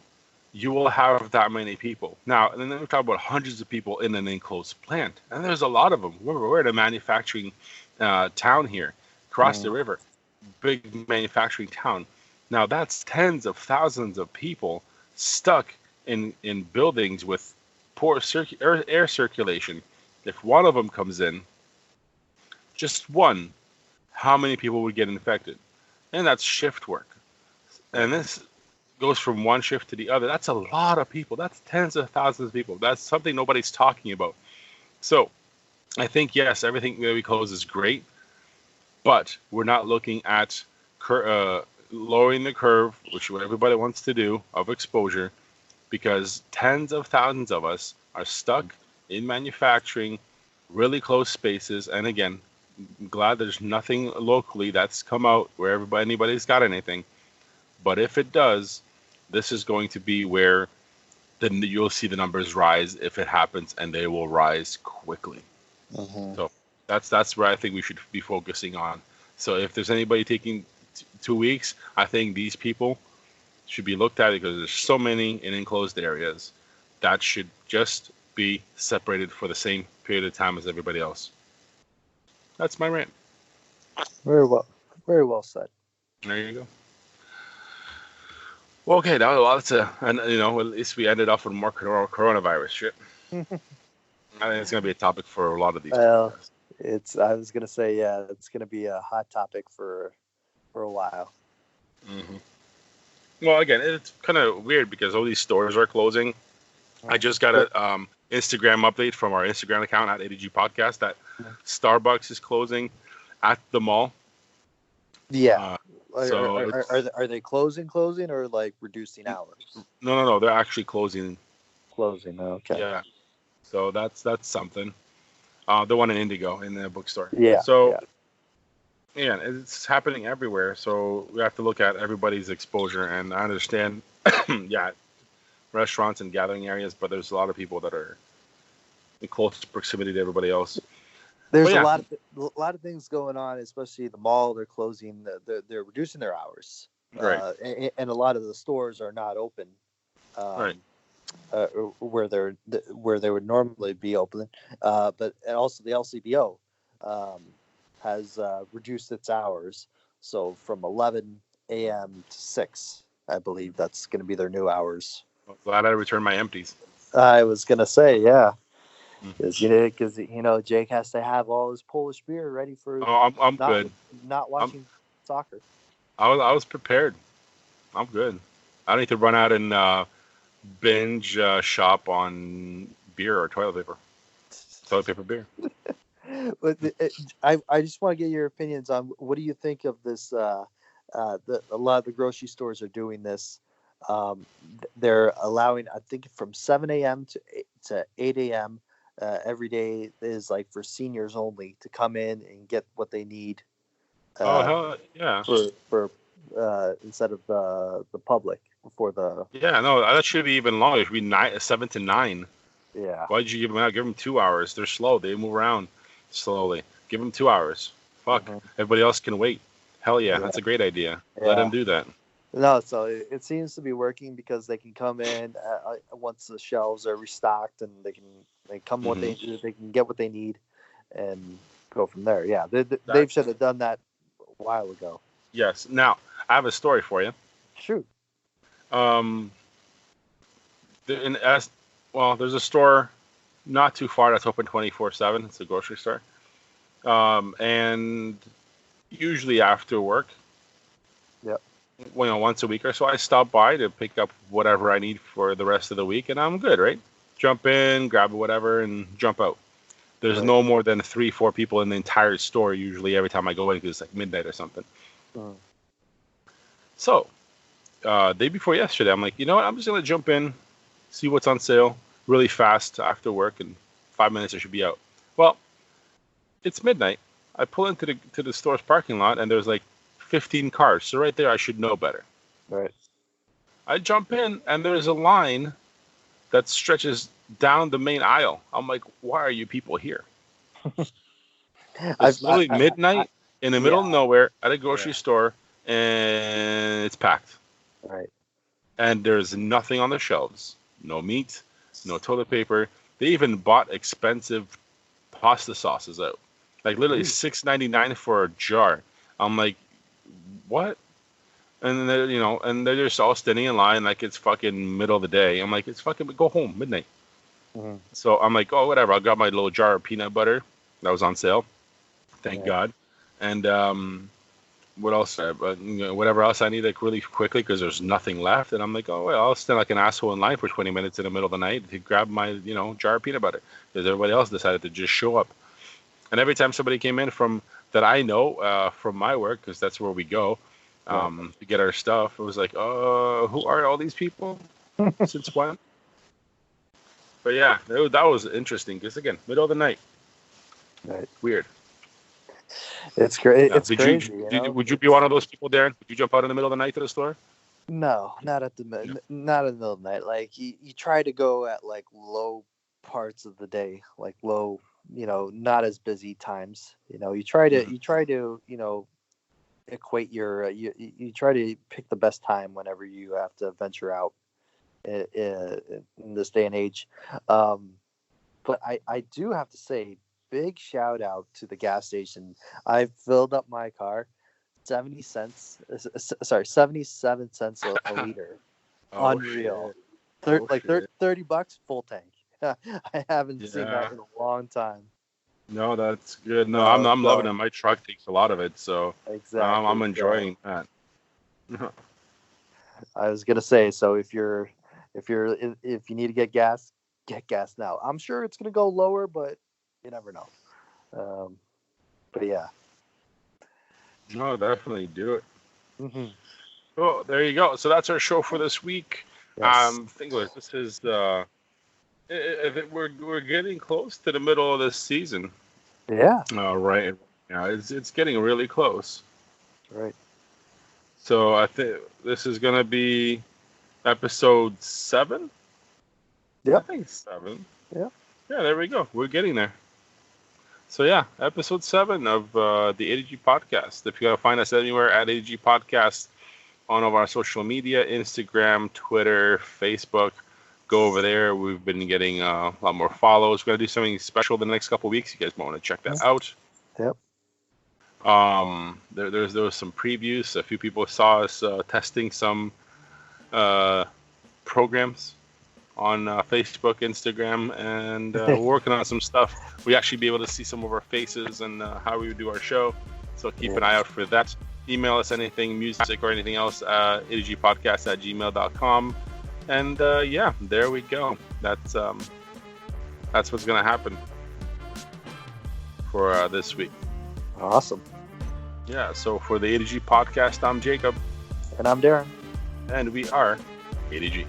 you will have that many people. Now, and then we're talking about hundreds of people in an enclosed plant. And there's a lot of them. We're in a manufacturing town here, across the river. Big manufacturing town. Now, that's tens of thousands of people stuck in buildings with poor air circulation, if one of them comes in, just one, how many people would get infected? And that's shift work. And this goes from one shift to the other. That's a lot of people. That's tens of thousands of people. That's something nobody's talking about. So I think, yes, everything that we close is great, but we're not looking at lowering the curve, which is what everybody wants to do, of exposure, because tens of thousands of us are stuck in manufacturing, really close spaces. And again, I'm glad there's nothing locally that's come out where anybody's got anything. But if it does, this is going to be where then you'll see the numbers rise if it happens, and they will rise quickly. So that's where I think we should be focusing on. So if there's anybody taking 2 weeks, I think these people should be looked at, because there's so many in enclosed areas that should just be separated for the same period of time as everybody else. That's my rant. Very well said. There you go. Well, okay, that was a lot to, and at least we ended off with more coronavirus shit. I think it's going to be a topic for a lot of these. Well, I was going to say, yeah, it's going to be a hot topic for a while. Mm-hmm. Well, again, it's kind of weird because all these stores are closing. I just got a Instagram update from our Instagram account at ADG Podcast that Starbucks is closing at the mall. Yeah. So are they closing, or like reducing hours? No, they're actually closing. Closing. Okay. Yeah. So that's something. The one in Indigo in the bookstore. Yeah. So yeah, it's happening everywhere. So we have to look at everybody's exposure, and I understand. Yeah, restaurants and gathering areas, but there's a lot of people that are in close proximity to everybody else. There's a lot of things going on, especially the mall. They're closing. They're reducing their hours, right? And a lot of the stores are not open, right? Where they would normally be open. But also the LCBO has reduced its hours, so from 11 a.m. to 6, I believe that's going to be their new hours. I'm glad I returned my empties. I was going to say, yeah. Because Jake has to have all his Polish beer ready for. Oh, I'm good. Not watching soccer. I was prepared. I'm good. I don't need to run out and binge shop on beer or toilet paper beer. But I just want to get your opinions on what do you think of this? A lot of the grocery stores are doing this. They're allowing, I think, from 7 a.m. to 8 a.m. Every day is like for seniors only to come in and get what they need. Hell yeah! For instead of the public before the. Yeah, no, that should be even longer. It should be 7 to 9. Yeah. Why did you give them out? Give them 2 hours. They're slow. They move around slowly. Give them 2 hours. Fuck. Everybody else can wait. Hell yeah, that's a great idea. Yeah. Let them do that. No, so it seems to be working because they can come in once the shelves are restocked, and they come what they can get what they need, and go from there. Yeah, they should have done that a while ago. Yes. Now I have a story for you. Shoot. There's a store not too far that's open 24/7. It's a grocery store, and usually after work. Yep. Once a week or so, I stop by to pick up whatever I need for the rest of the week, and I'm good, right? Jump in, grab whatever, and jump out. There's no more than 3-4 people in the entire store usually every time I go in, because it's like midnight or something. So, day before yesterday, I'm like, you know what? I'm just gonna jump in, see what's on sale really fast after work, and 5 minutes I should be out. Well, it's midnight. I pull into the store's parking lot, and there's like 15 cars. So right there, I should know better. Right. I jump in, and there's a line that stretches down the main aisle. I'm like, why are you people here? It's literally midnight in the middle of nowhere at a grocery store, and it's packed. Right. And there's nothing on the shelves. No meat, no toilet paper. They even bought expensive pasta sauces out. Like literally $6.99 for a jar. I'm like, what? And they're, and they're just all standing in line like it's fucking middle of the day. I'm like, it's fucking go home, midnight. Mhm. So I'm like, oh, whatever. I'll grab my little jar of peanut butter that was on sale. Thank God. And what else? Whatever else I need, like really quickly, because there's nothing left. And I'm like, oh well, I'll stand like an asshole in line for 20 minutes in the middle of the night to grab my jar of peanut butter, because everybody else decided to just show up. And every time somebody came in from that I know from my work, because that's where we go to get our stuff, it was like, who are all these people? Since when? But yeah, that was interesting, because again, middle of the night. Right. Weird. It's great. Yeah. It's crazy. Would you be one of those people, Darren? Would you jump out in the middle of the night to the store? No, not at the not in the middle of the night. Like you try to go at like low parts of the day, like low, not as busy times. You try to equate your you try to pick the best time whenever you have to venture out in this day and age. But I do have to say, big shout out to the gas station. I filled up my car, 77 cents a liter. Unreal. $30 full tank. I haven't seen that in a long time. No, that's good. No, I'm loving it. My truck takes a lot of it, so exactly. I'm enjoying that. I was gonna say, so if you need to get gas now. I'm sure it's gonna go lower, but you never know. But yeah. No, definitely do it. Mm-hmm. Well, there you go. So that's our show for this week. Yes. Think of it. This is we're getting close to the middle of this season. Yeah. Right. Yeah, it's getting really close. Right. So I think this is gonna be episode 7. Yep. I think 7. Yeah. Yeah. There we go. We're getting there. So yeah, episode 7 of the ADG podcast. If you gotta find us anywhere at ADG podcast on all of our social media, Instagram, Twitter, Facebook, go over there. We've been getting a lot more follows. We're gonna do something special the next couple of weeks. You guys might want to check that out. Yep. There was some previews. A few people saw us testing some programs on Facebook, Instagram, and we're working on some stuff. We actually be able to see some of our faces and how we would do our show. So keep an eye out for that. Email us anything, music or anything else, adgpodcast@gmail.com. And yeah, there we go. That's what's gonna happen for this week. Awesome. Yeah. So for the ADG podcast, I'm Jacob, and I'm Darren, and we are ADG.